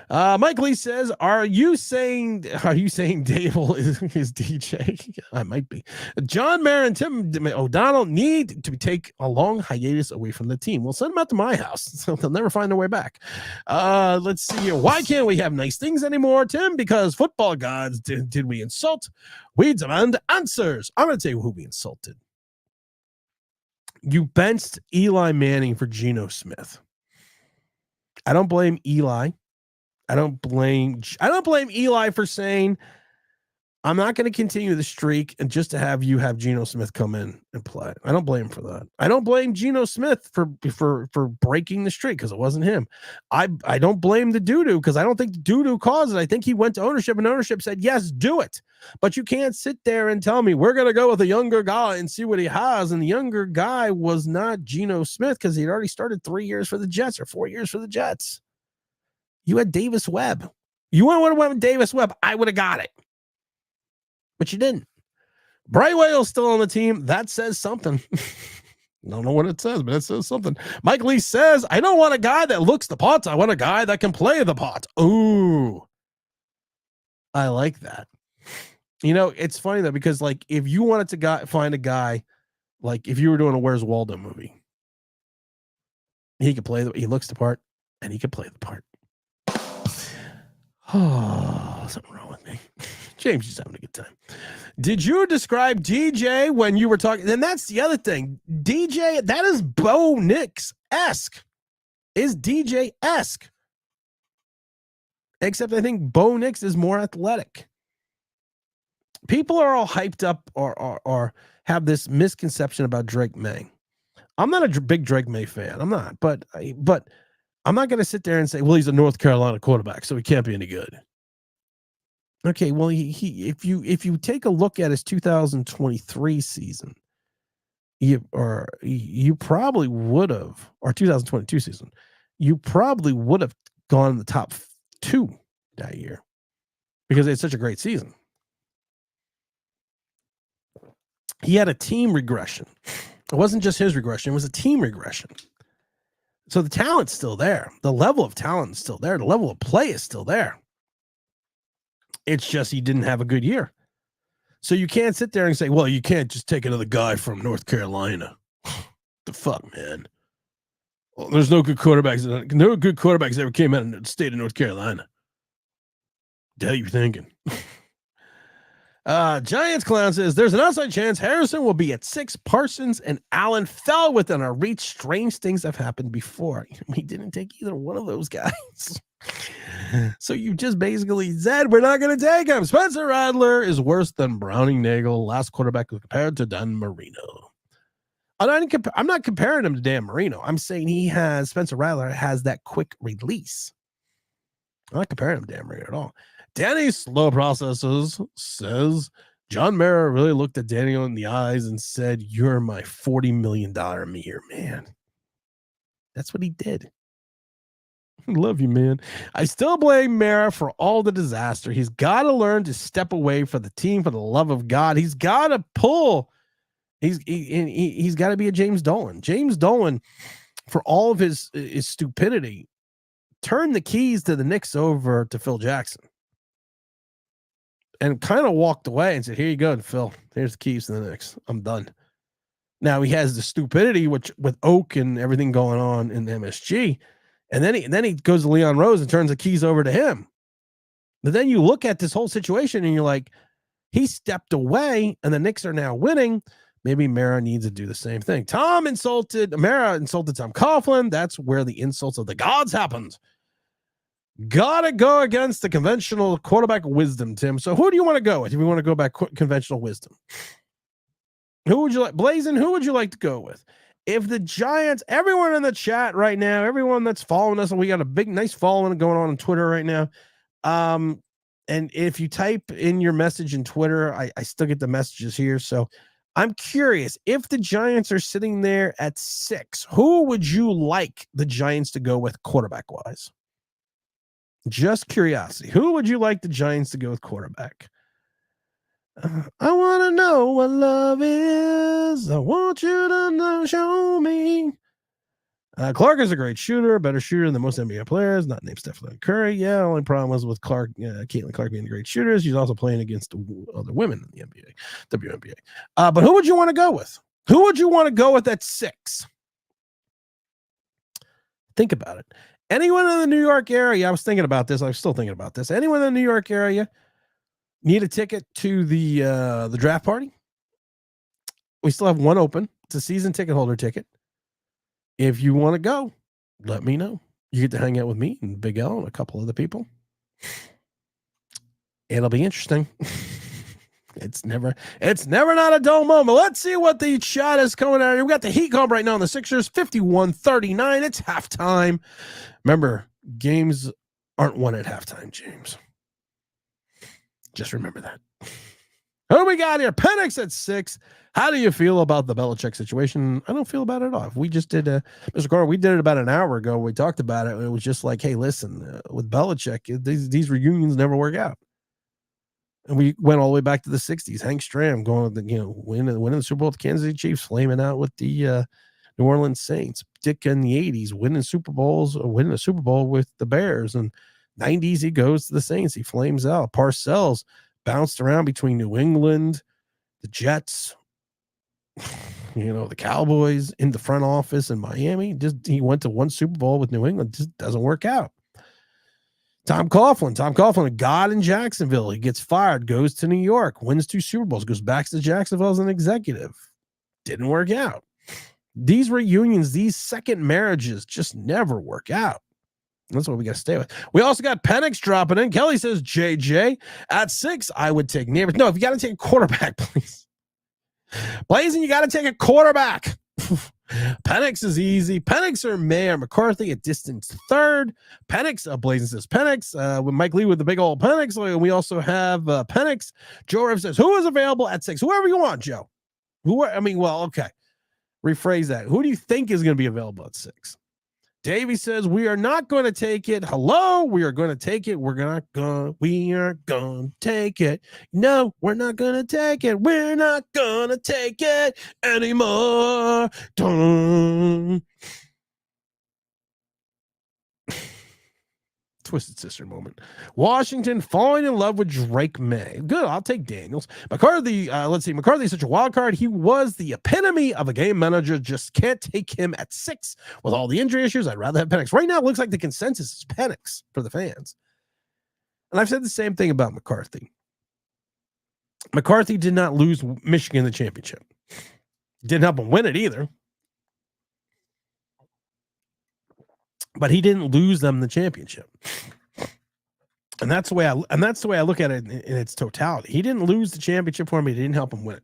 Mike Lee says, are you saying Dable is DJ? I might be. John Mayer and Tim O'Donnell need to take a long hiatus away from the team. We'll send them out to my house, so they'll never find their way back. Let's see here. Why can't we have nice things anymore, Tim? Because football gods, did we insult? We demand answers. I'm going to tell you who we insulted. You benched Eli Manning for Geno Smith. I don't blame Eli. I don't blame Eli for saying, I'm not going to continue the streak and just to have you have Geno Smith come in and play. I don't blame him for that. I don't blame Geno Smith for breaking the streak because it wasn't him. I don't blame the doo-doo because I don't think the doo-doo caused it. I think he went to ownership and ownership said, yes, do it. But you can't sit there and tell me we're going to go with a younger guy and see what he has. And the younger guy was not Geno Smith because he'd already started 3 years for the Jets or 4 years for the Jets. You had Davis Webb. You would have went with Davis Webb. I would have got it. But you didn't. Bray Whale's still on the team. That says something. Don't know what it says, but it says something. Mike Lee says, I don't want a guy that looks the pot. I want a guy that can play the pot. Ooh. I like that. It's funny though, because like if you wanted to find a guy, like if you were doing a Where's Waldo movie, he could play he looks the part and he could play the part. Oh, something wrong with me. James is having a good time. Did you describe DJ when you were talking? Then that's the other thing. DJ, that is Bo Nix-esque. Is DJ-esque. Except I think Bo Nix is more athletic. People are all hyped up or have this misconception about Drake May. I'm not a big Drake May fan. I'm not. But I'm not going to sit there and say, well, he's a North Carolina quarterback, so he can't be any good. Okay, well, if you take a look at his 2023 season, you probably would have, or 2022 season, you probably would have gone in the top 2 that year because it's such a great season. He had a team regression. It wasn't just his regression; it was a team regression. So the talent's still there. The level of talent is still there. The level of play is still there. It's just he didn't have a good year. So you can't sit there and say, well, you can't just take another guy from North Carolina. The fuck, man. Well, there's no good quarterbacks. No good quarterbacks ever came out of the state of North Carolina. The hell you thinking? Giants Clown says, there's an outside chance Harrison will be at 6. Parsons and Allen fell within our reach. Strange things have happened before. We didn't take either one of those guys. So you just basically said we're not going to take him. Spencer Rattler is worse than Browning Nagel, last quarterback compared to Dan Marino. I'm not comparing him to Dan Marino. I'm saying Spencer Rattler has that quick release. I'm not comparing him to Dan Marino at all. Danny Slow Processes says, John Mara really looked at Daniel in the eyes and said, you're my $40 million a year man. That's what he did. I love you, man. I still blame Mara for all the disaster. He's got to learn to step away for the team, for the love of God. He's got to pull. He's got to be a James Dolan. James Dolan, for all of his stupidity, turned the keys to the Knicks over to Phil Jackson. and kind of walked away and said, "Here you go, Phil. Here's the keys to the Knicks. I'm done." Now he has the stupidity, which with Oak and everything going on in MSG, and then he goes to Leon Rose and turns the keys over to him. But then you look at this whole situation and you're like, he stepped away, and the Knicks are now winning. Maybe Mara needs to do the same thing. Mara insulted Tom Coughlin. That's where the insults of the gods happened. Gotta go against the conventional quarterback wisdom, Tim. So who do you want to go with if you want to go back conventional wisdom? Who would you like? Blazin, who would you like to go with? If the Giants, everyone in the chat right now, everyone that's following us, and we got a big, nice following going on Twitter right now. And if you type in your message in Twitter, I still get the messages here. So I'm curious, if the Giants are sitting there at 6, who would you like the Giants to go with quarterback-wise? Just curiosity. Who would you like the Giants to go with quarterback? I want to know what love is. I want you to know, show me. Clark is a great shooter, better shooter than most NBA players, not named Stephen Curry. Yeah, only problem was with Caitlin Clark being a great shooter. She's also playing against other women in the NBA, WNBA. But who would you want to go with? Who would you want to go with at 6? Think about it. Anyone in the New York area, I was thinking about this. I'm still thinking about this. Anyone in the New York area need a ticket to the draft party? We still have one open. It's a season ticket holder ticket. If you want to go, let me know. You get to hang out with me and Big L and a couple other people. It'll be interesting. It's never not a dull moment. Let's see what the chat is coming out here. We got the Heat home right now on the Sixers, 51-39. It's halftime. Remember, games aren't won at halftime, James. Just remember that. Who do we got here? Penix at 6. How do you feel about the Belichick situation? I don't feel about it at all. We just did, Mr. Carter, we did it about an hour ago. We talked about it. It was just like, hey, listen, with Belichick, these reunions never work out. And we went all the way back to the 60s. Hank Stram going, winning the Super Bowl with the Kansas City Chiefs, flaming out with the New Orleans Saints. Dick in the 80s, winning a Super Bowl with the Bears. And 90s, he goes to the Saints. He flames out. Parcells bounced around between New England, the Jets, the Cowboys, in the front office in Miami. He went to one Super Bowl with New England. Just doesn't work out. Tom Coughlin, a god in Jacksonville. He gets fired, goes to New York, wins 2 Super Bowls, goes back to Jacksonville as an executive. Didn't work out. These reunions, these second marriages just never work out. That's what we got to stay with. We also got Penix dropping in. Kelly says, JJ, at 6, I would take Neighbors. No, if you got to take a quarterback, please. Blazing, you got to take a quarterback. Penix is easy. Penix or Mayor McCarthy at distance 3rd. Penix, Blazing says Penix. With Mike Lee with the big old Penix. We also have Penix. Joe Rev says, who is available at 6? Whoever you want, Joe. Okay. Rephrase that. Who do you think is going to be available at 6? Davey says, we are not going to take it. Hello, we are going to take it. We are going to take it. No, we're not going to take it. We're not going to take it anymore. Dun. Twisted Sister moment. Washington falling in love with Drake May. Good, I'll take Daniels. McCarthy, McCarthy is such a wild card. He was the epitome of a game manager. Just can't take him at 6 with all the injury issues. I'd rather have Penix. Right now, it looks like the consensus is Penix for the fans. And I've said the same thing about McCarthy. McCarthy did not lose Michigan the championship. Didn't help him win it either. But he didn't lose them the championship. And that's the way I look at it in its totality. He didn't lose the championship for me. He didn't help him win it.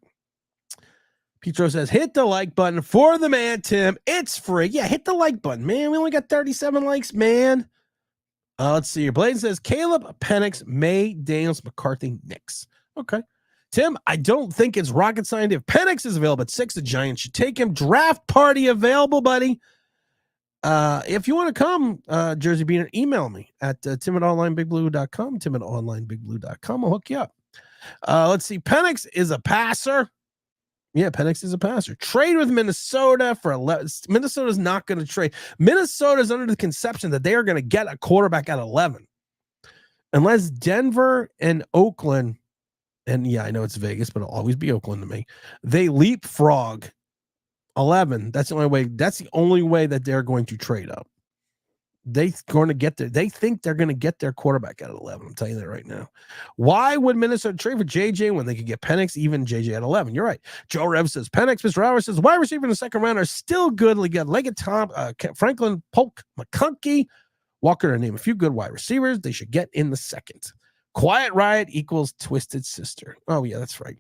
Petro says, hit the like button for the man, Tim. It's free. Yeah, hit the like button, man. We only got 37 likes, man. Let's see here. Bladen says, Caleb, Penix, May, Daniels, McCarthy, Knicks. Okay. Tim, I don't think it's rocket science. If Penix is available at 6, the Giants should take him. Draft party available, buddy. If you want to come, Jersey Beaner, email me at tim@onlineBigBlue.com, tim@onlineBigBlue.com. I'll hook you up. Let's see. Penix is a passer. Yeah, Penix is a passer. Trade with Minnesota for 11. Minnesota's not going to trade. Minnesota's under the conception that they are going to get a quarterback at 11. Unless Denver and Oakland and yeah, I know it's Vegas, but it'll always be Oakland to me. They leapfrog 11. That's the only way. That's the only way that they're going to trade up. They think they're going to get their quarterback at 11. I'm telling you that right now. Why would Minnesota trade for JJ when they could get Penix, even JJ at 11? You're right. Joe Rev says Penix. Mr. Rower says wide receiver in the second round are still good. We got Leggett, Tom, Franklin, Polk, McConkey, Walker, to name a few good wide receivers. They should get in the second. Quiet Riot equals Twisted Sister. Oh yeah, that's right.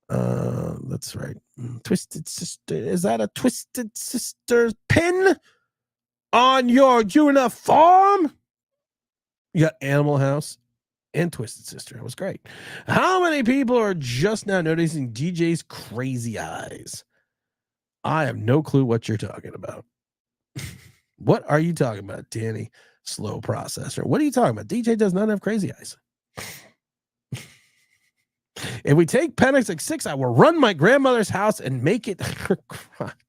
That's right. Twisted Sister. Is that a Twisted Sister pin on your uniform? You got Animal House and Twisted Sister. It was great. How many people are just now noticing DJ's crazy eyes? I have no clue what you're talking about. What are you talking about, Danny? Slow processor. What are you talking about? DJ does not have crazy eyes. If we take Penix at 6, I will run my grandmother's house and make it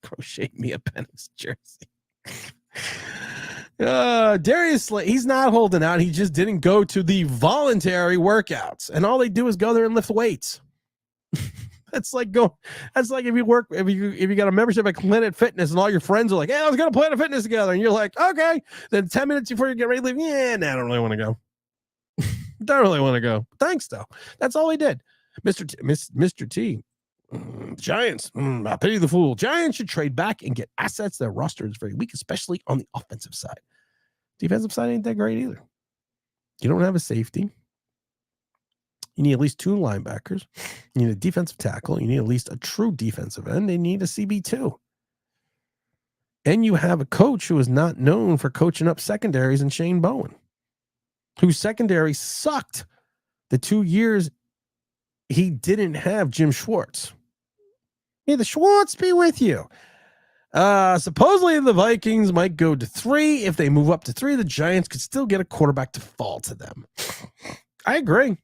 crochet me a Penix jersey. Darius Slay, he's not holding out. He just didn't go to the voluntary workouts, and all they do is go there and lift weights. That's like if you got a membership at Planet Fitness and all your friends are like, hey, let's go to Planet Fitness together, and you're like, okay. Then 10 minutes before you get ready to leave, I don't really want to go. Don't really want to go. Thanks though. That's all he did. Mr. T. Giants. I pity the fool. Giants should trade back and get assets. Their roster is very weak, especially on the offensive side. Defensive side ain't that great either. You don't have a safety. You need at least 2 linebackers. You need a defensive tackle. You need at least a true defensive end. They need a CB2. And you have a coach who is not known for coaching up secondaries, and Shane Bowen, whose secondary sucked the 2 years he didn't have Jim Schwartz. May the Schwartz be with you. Supposedly the Vikings might go to 3. If they move up to 3, the Giants could still get a quarterback to fall to them. I agree.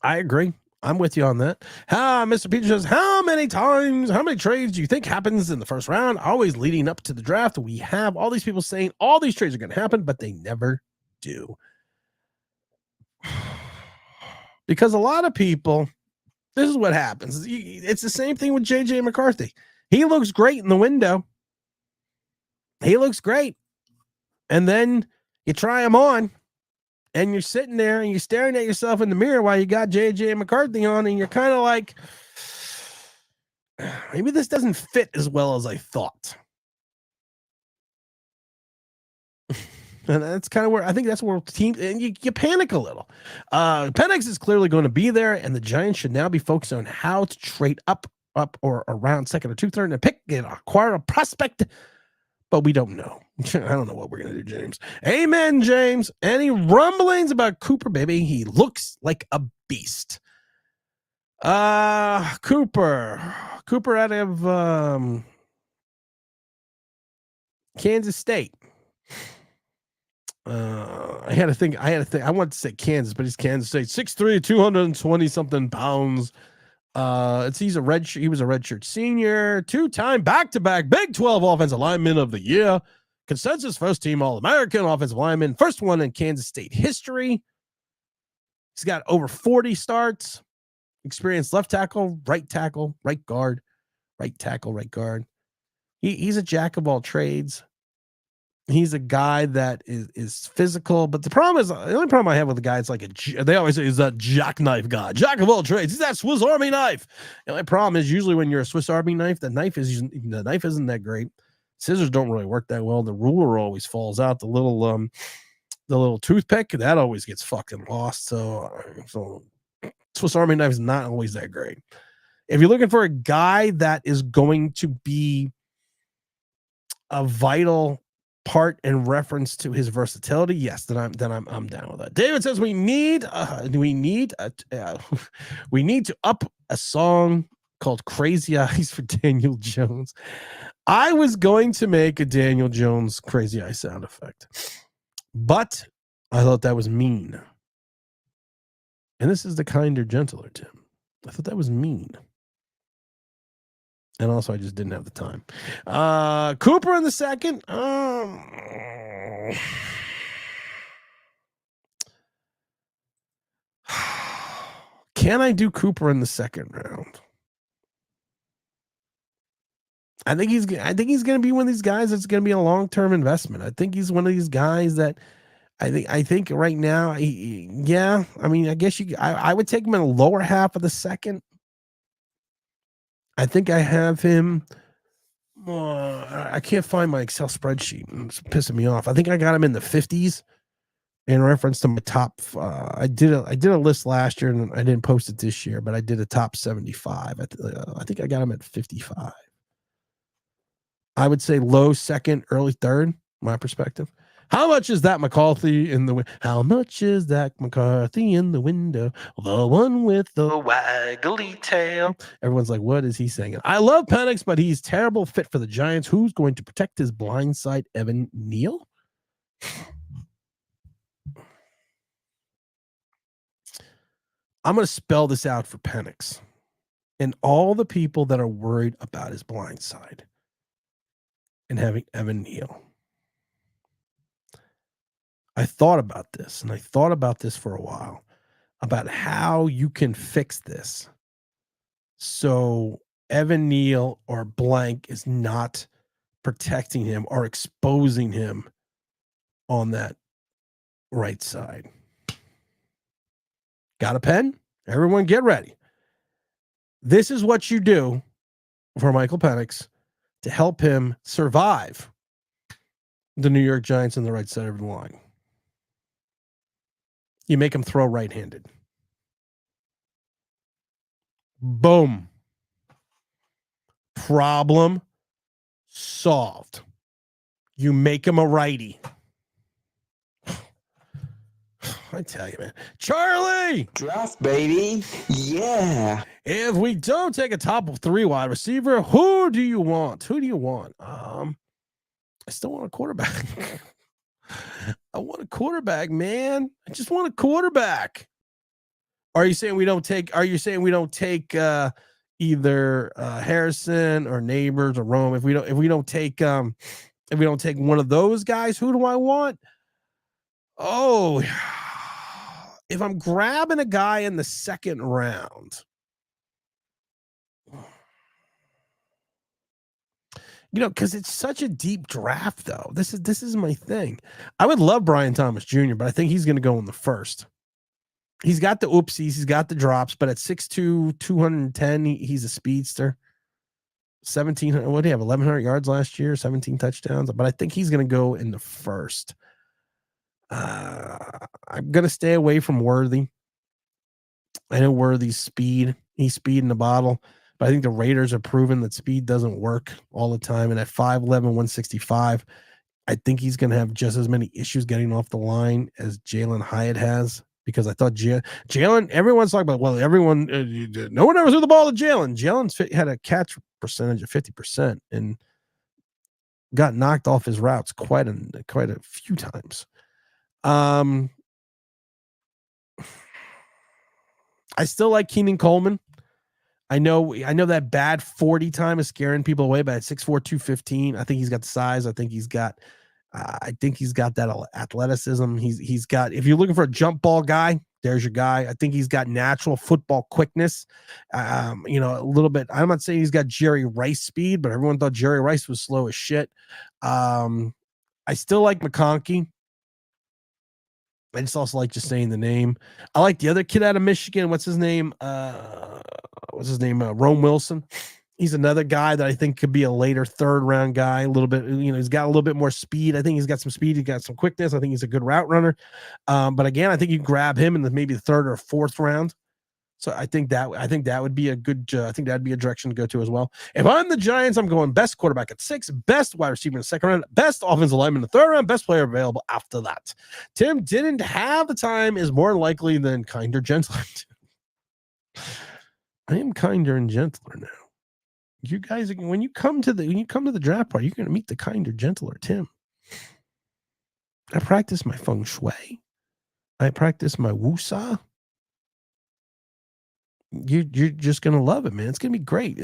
I'm with you on that. Mr. Peter says, how many trades do you think happens in the first round? Always leading up to the draft. We have all these people saying all these trades are going to happen, but they never do. Because a lot of people, this is what happens. It's the same thing with JJ McCarthy. He looks great in the window. He looks great. And then you try him on, and you're sitting there and you're staring at yourself in the mirror while you got JJ McCarthy on, and you're kind of like, maybe this doesn't fit as well as I thought. And that's kind of where I think that's where teams, and you panic a little. Penix is clearly going to be there, and the Giants should now be focused on how to trade up or around second or 2 third and pick and acquire a prospect. But we don't know. I don't know what we're going to do, James. Amen, James. Any rumblings about Cooper, baby? He looks like a beast. Cooper out of Kansas State. I had to think. I wanted to say Kansas, but he's Kansas State. 6'3", 220 something pounds. He was a redshirt senior, 2-time back-to-back Big 12 offensive lineman of the year, consensus first team All-American offensive lineman, first one in Kansas State history. He's got over 40 starts, experienced left tackle, right guard, right tackle, right guard. He's a jack of all trades. He's a guy that is physical, but the only problem I have with the guy is they always say he's a jackknife guy, jack of all trades. He's that Swiss Army knife. The only problem is usually when you're a Swiss Army knife, the knife isn't that great. Scissors don't really work that well. The ruler always falls out. The little toothpick that always gets fucking lost. So Swiss Army knife is not always that great. If you're looking for a guy that is going to be a vital part in reference to his versatility, yes, then I'm down with that. David says we need to up a song called Crazy Eyes for Daniel Jones. I was going to make a Daniel Jones Crazy Eye sound effect, but I thought that was mean. And this is the kinder, gentler Tim. I thought that was mean. And also, I just didn't have the time. Cooper in the second. Can I do Cooper in the second round? I think he's going to be one of these guys that's going to be a long-term investment. I think he's one of these guys that I think right now, I mean, I guess I would take him in the lower half of the second. I think I have him. I can't find my Excel spreadsheet. It's pissing me off. I think I got him in the 50s in reference to my top. I did a list last year and I didn't post it this year, but I did a top 75. I think I got him at 55. I would say low second, early third, my perspective. How much is that McCarthy in the How much is that McCarthy in the window? The one with the waggly tail. Everyone's like, what is he saying? I love Penix, but he's terrible fit for the Giants. Who's going to protect his blind side? Evan Neal? I'm going to spell this out for Penix and all the people that are worried about his blind side and having Evan Neal. I thought about this, and I thought about this for a while, about how you can fix this. So Evan Neal or blank is not protecting him or exposing him on that right side. Got a pen? Everyone get ready. This is what you do for Michael Penix to help him survive the New York Giants on the right side of the line. You make him throw right-handed. Boom. Problem solved. You make him a righty. I tell you, man. Charlie! Draft, baby. Yeah. If we don't take a top 3 wide receiver, who do you want? Who do you want? I still want a quarterback. I want a quarterback, man. I just want a quarterback. Are you saying we don't take either Harrison or Neighbors or Rome? If we don't take one of those guys, who do I want? Oh, if I'm grabbing a guy in the second round, because it's such a deep draft, though. This is my thing. I would love Brian Thomas Jr., but I think he's going to go in the first. He's got the oopsies, he's got the drops, but at 6'2", 210, he's a speedster. 1,700. What did he have? 1,100 yards last year, 17 touchdowns. But I think he's going to go in the first. I'm going to stay away from Worthy. I know Worthy's speed. He's speed in the bottle. But I think the Raiders have proven that speed doesn't work all the time. And at 5'11", 165, I think he's going to have just as many issues getting off the line as Jalen Hyatt has. Because I thought Jalen, everyone's talking about, no one ever threw the ball to Jalen. Jalen had a catch percentage of 50% and got knocked off his routes quite a few times. I still like Keenan Coleman. I know that bad 40 time is scaring people away, but at 6'4", 215, I think he's got the size. I think he's got that athleticism. He's got, if you're looking for a jump ball guy, there's your guy. I think he's got natural football quickness. A little bit. I'm not saying he's got Jerry Rice speed, but everyone thought Jerry Rice was slow as shit. I still like McConkey. I just also like just saying the name. I like the other kid out of Michigan. What's his name? Rome Wilson. He's another guy that I think could be a later third round guy. A little bit, he's got a little bit more speed. I think he's got some speed. He's got some quickness. I think he's a good route runner. But again, I think you can grab him in maybe the third or fourth round. So I think that would be a good. I think that'd be a direction to go to as well. If I'm the Giants, I'm going best quarterback at 6, best wide receiver in the second round, best offensive lineman in the third round, best player available after that. Tim didn't have the time is more likely than kinder, gentler. I am kinder and gentler now. You guys, when you come to the draft party, you're going to meet the kinder, gentler Tim. I practice my feng shui. I practice my wusa. You're just going to love it, man. It's going to be great.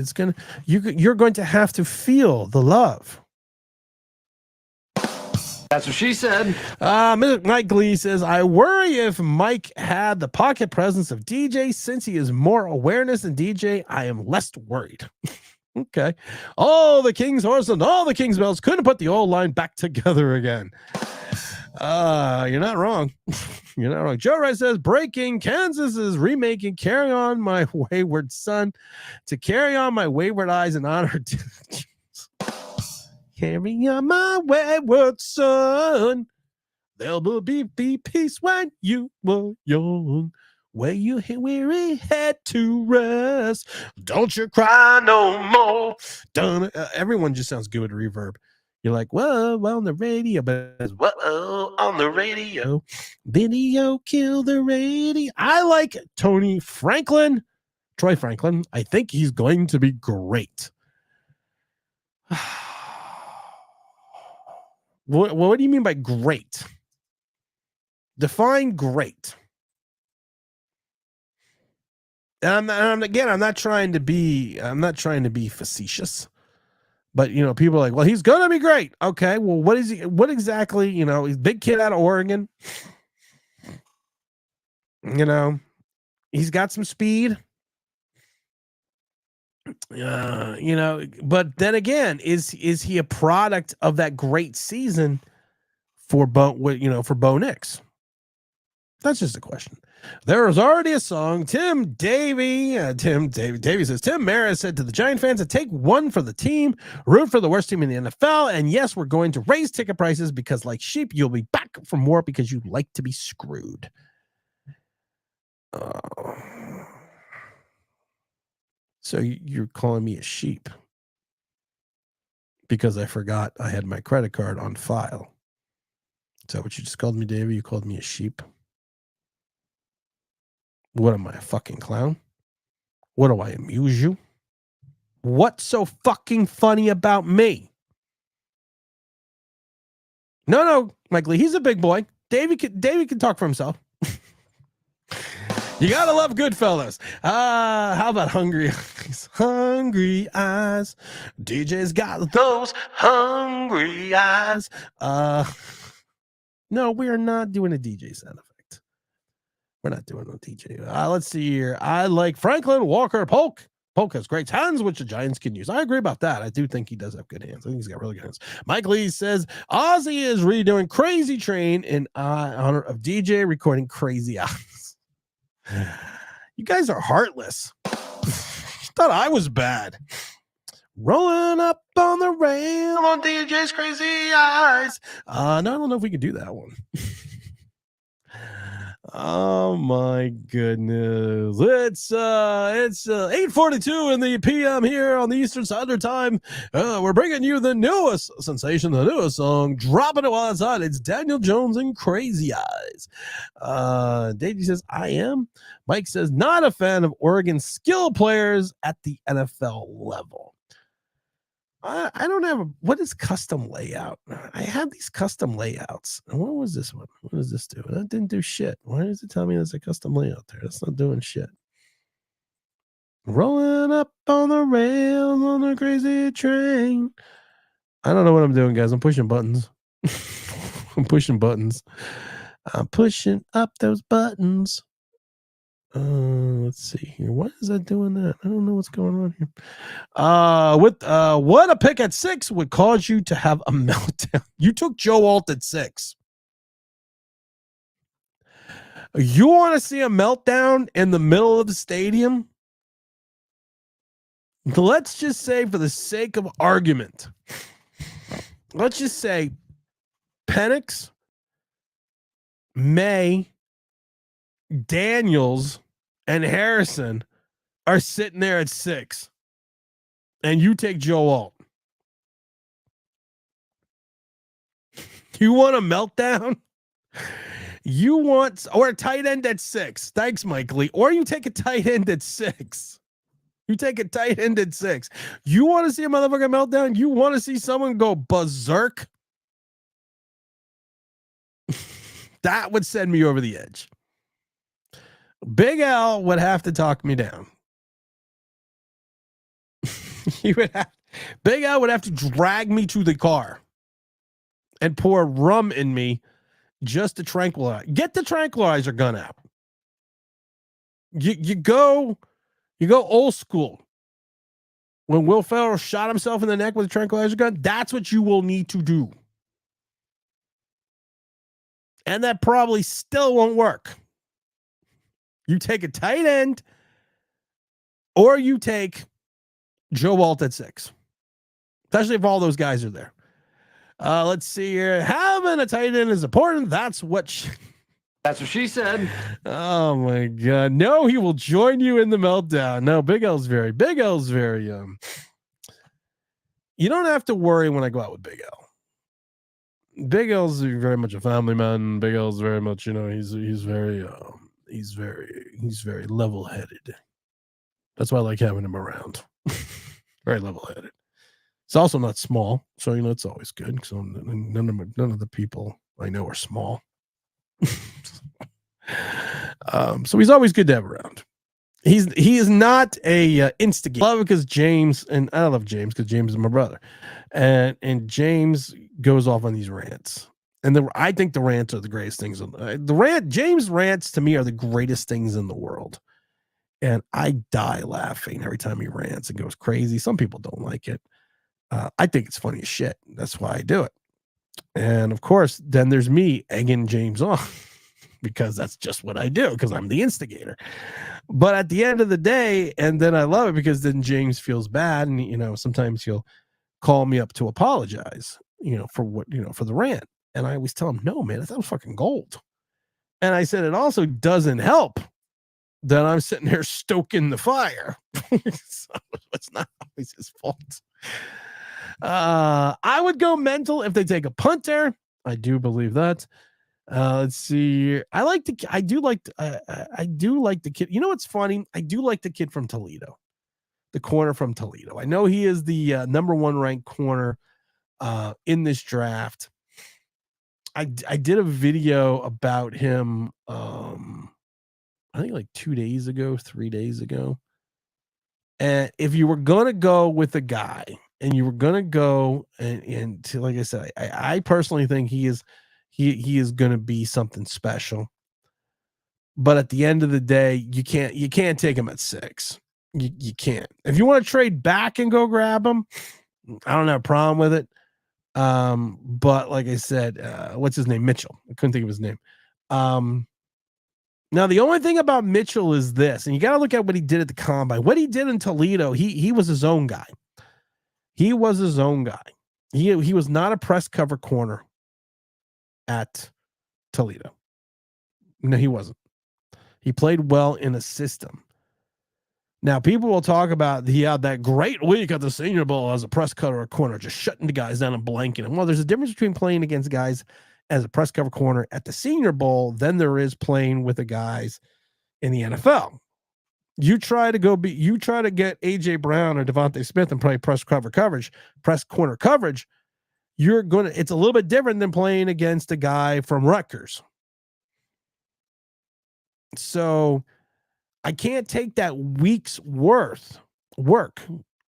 You're going to have to feel the love. That's what she said. Mike Lee says, I worry if Mike had the pocket presence of DJ. Since he is more awareness than DJ, I am less worried. Okay. All the King's horse and all the King's bells couldn't put the old line back together again. You're not wrong. You're not wrong. Joe Wright says, breaking, Kansas is remaking Carry On My Wayward Son to Carry On My Wayward Eyes in honor to Carry on my wayward son. There will be peace when you were young. Where you weary head to rest. Don't you cry no more. Everyone just sounds good with reverb. You're like, whoa, on the radio, but it's whoa, on the radio. Video kill the radio. I like Troy Franklin. I think he's going to be great. What do you mean by great? Define great. And I'm not trying to be facetious, but people are like, well, he's gonna be great. Okay, well, what is he? What exactly? He's a big kid out of Oregon. He's got some speed. But then again, is he a product of that great season for Bo Nix? That's just a question. There was already a song. Tim Davey says, Tim Maris said to the Giant fans to take one for the team, root for the worst team in the NFL. And yes, we're going to raise ticket prices because like sheep, you'll be back for more because you like to be screwed. So you're calling me a sheep because I forgot I had my credit card on file. Is that what you just called me, Davey? You called me a sheep? What am I, a fucking clown? What do I amuse you? What's so fucking funny about me? No, Mike Lee, he's a big boy. Davey can talk for himself. You gotta love Goodfellas. How about Hungry Eyes? Hungry Eyes. DJ's got those hungry eyes. No, we are not doing a DJ sound effect. We're not doing no DJ. Let's see here. I like Franklin Walker Polk. Polk has great hands, which the Giants can use. I agree about that. I do think he does have good hands. I think he's got really good hands. Mike Lee says, Ozzy is redoing Crazy Train in honor of DJ recording Crazy Eyes. You guys are heartless. Thought I was bad. Rolling up on the rail on DJ's Crazy Eyes. No, I don't know if we can do that one. Oh my goodness. It's 8:42 in the PM here on the Eastern Standard Time. We're bringing you the newest sensation, the newest song. Dropping it while it's on. It's Daniel Jones and Crazy Eyes. Davey says, I am. Mike says, not a fan of Oregon skill players at the NFL level. I don't have what is custom layout? I have these custom layouts. What was this one? What does this do? That didn't do shit. Why does it tell me there's a custom layout there? That's not doing shit. Rolling up on the rails on the crazy train. I don't know what I'm doing, guys. I'm pushing buttons. I'm pushing buttons. I'm pushing up those buttons. Let's see here. Why is that doing that? I don't know what's going on here. What a pick at 6 would cause you to have a meltdown. You took Joe Alt at 6. You want to see a meltdown in the middle of the stadium? Let's just say, for the sake of argument, let's just say Penix, May, Daniels, and Harrison are sitting there at 6, and you take Joe Alt. You want a meltdown? You want, or a tight end at 6. Thanks, Mike Lee. Or you take a tight end at 6. You take a tight end at 6. You want to see a motherfucking meltdown? You want to see someone go berserk? That would send me over the edge. Big Al would have to talk me down. Big Al would have to drag me to the car. and pour rum in me just to tranquilize. Get the tranquilizer gun out. You go old school. When Will Ferrell shot himself in the neck with a tranquilizer gun, that's what you will need to do. And that probably still won't work. You take a tight end, or you take Joe Walt at 6. Especially if all those guys are there. Let's see here. Having a tight end is important. That's what she said. Oh my God. No, he will join you in the meltdown. No, Big L's very you don't have to worry when I go out with Big L. Big L's very much a family man. Big L's very much, he's very level-headed. That's why I like having him around. Very level-headed. It's also not small, so it's always good. So none of the people I know are small. So he's always good to have around. He is not a instigator. I love it because James, and I love James because James is my brother, and James goes off on these rants, and I think the rants are the greatest things. James rants to me are the greatest things in the world, and I die laughing every time he rants and goes crazy. Some people don't like it. I think it's funny as shit. That's why I do it. And of course, then there's me egging James on because that's just what I do because I'm the instigator. But at the end of the day, and then I love it because then James feels bad. And, sometimes he'll call me up to apologize, for what, for the rant. And I always tell him, no, man, that was fucking gold. And I said, it also doesn't help that I'm sitting there stoking the fire. So it's not always his fault. I would go mental if they take a punter. I do believe that. Let's see. I do like the kid. You know what's funny? I do like the kid from Toledo, the corner from Toledo. I know he is the number 1 ranked corner in this draft. I did a video about him. I think like 2 days ago, 3 days ago. And if you were gonna go with a guy, and you were gonna go and to, like I said, I personally think he is gonna be something special. But at the end of the day, you can't take him at 6. You can't. If you want to trade back and go grab him, I don't have a problem with it. But like I said, what's his name? Mitchell. I couldn't think of his name. Now the only thing about Mitchell is this, and you got to look at what he did at the combine. What he did in Toledo, he was his own guy. He was his own guy. He was not a press cover corner at Toledo. No, he wasn't. He played well in a system. Now, people will talk about he had that great week at the Senior Bowl as a press cover or corner, just shutting the guys down and blanking them. Well, there's a difference between playing against guys as a press cover corner at the Senior Bowl than there is playing with the guys in the NFL. You try to get AJ Brown or Devontae Smith and play press corner coverage, it's a little bit different than playing against a guy from Rutgers. So I can't take that week's worth work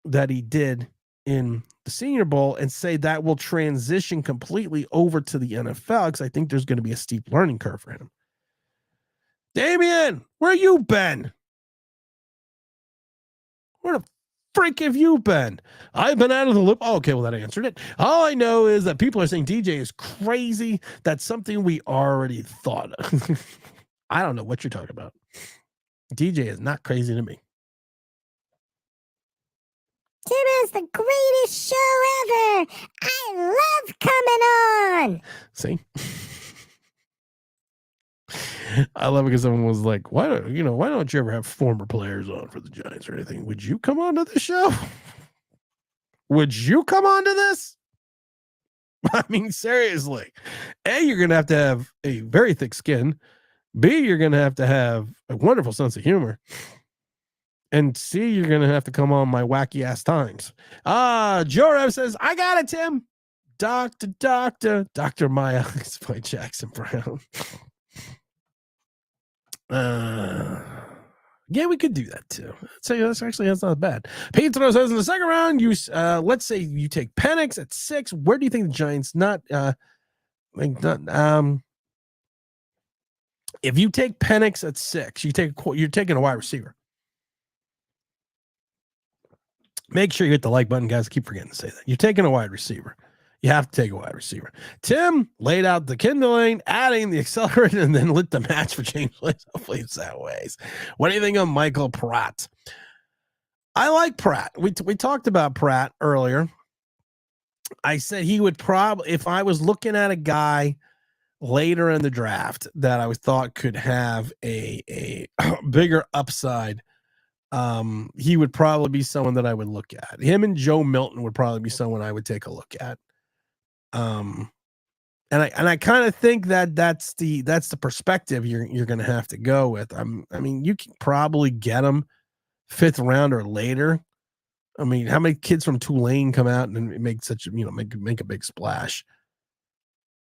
that he did in the Senior Bowl and say that will transition completely over to the NFL, because I think there's going to be a steep learning curve for him. Damian, where you been? Where the freak have you been? I've been out of the loop. Oh, okay, well, that answered it. All I know is that people are saying DJ is crazy. That's something we already thought of. I don't know what you're talking about. DJ is not crazy to me. Tim has the greatest show ever. I love coming on. See? I love it because someone was like, why don't you ever have former players on for the Giants or anything? Would you come on to the show? Would you come on to this? I mean, seriously. A, you're going to have a very thick skin. B, you're going to have a wonderful sense of humor. And C, you're going to have to come on my wacky ass times. Joe Rev says, I got it, Tim. Dr. My Eyes by Jackson Brown. Yeah, we could do that too. So that's not bad. Pedro says in the second round, let's say you take Penix at 6. Where do you think the Giants Like, if you take Penix at 6, you're taking a wide receiver. Make sure you hit the like button, guys. I keep forgetting to say that. You're taking a wide receiver. You have to take a wide receiver. Tim laid out the kindling, adding the accelerator, and then lit the match for James Williams. Hopefully it's that way. What do you think of Michael Pratt? I like Pratt. We talked about Pratt earlier. I said he would probably, if I was looking at a guy later in the draft that I thought could have a bigger upside, he would probably be someone that I would look at. Him and Joe Milton would probably be someone I would take a look at. And I kind of think that that's the perspective you're going to have to go with. I mean, you can probably get him 5th round or later. I mean, how many kids from Tulane come out and make such make a big splash?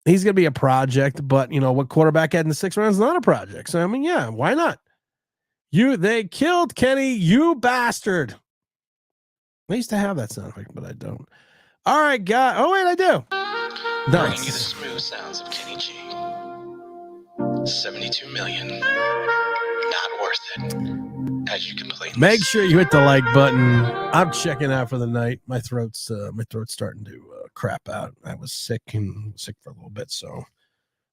He's going to be a project, but what quarterback had in the 6th round is not a project. So I mean, yeah, why not? They killed Kenny, you bastard. I used to have that sound effect, but I don't. All right, guy. Oh wait, I do. Bringing you the smooth sounds of Kenny G. 72 million. Not worth it. As you complain. Make sure you hit the like button. I'm checking out for the night. My throat's starting to crap out. I was sick for a little bit, so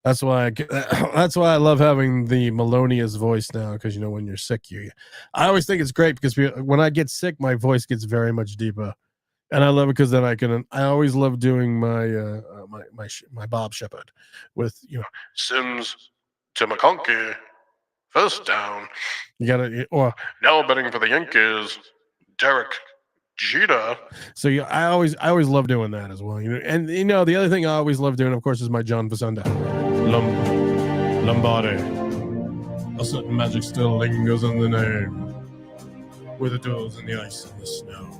that's why I love having the Melonious voice now, because when you're sick, I always think it's great because when I get sick, my voice gets very much deeper, and I love it because then I always love doing my my Bob Shepard with Sims to McConkey. First down. You gotta, or Now betting for the Yankees, Derek Jeter. So I always love doing that as well. And the other thing I always love doing, of course, is my John Vasunda. Lombardi. A certain magic still lingers in the name. Where the doors and the ice and the snow.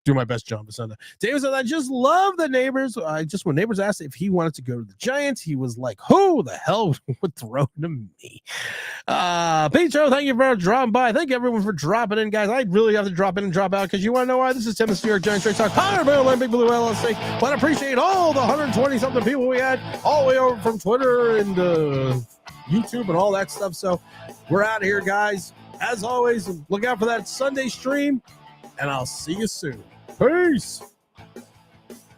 Do my best, John Vasunda. David said, I just love the Neighbors. When Neighbors asked if he wanted to go to the Giants, he was like, who the hell would throw to me? Pedro, thank you for dropping by. Thank you, everyone, for dropping in, guys. I really have to drop in and drop out because you want to know why? This is Tim, the New York Giants Straight Talk, powered by Olympic Blue LLC. But I appreciate all the 120-something people we had all the way over from Twitter and YouTube and all that stuff. So we're out of here, guys. As always, look out for that Sunday stream, and I'll see you soon. Peace.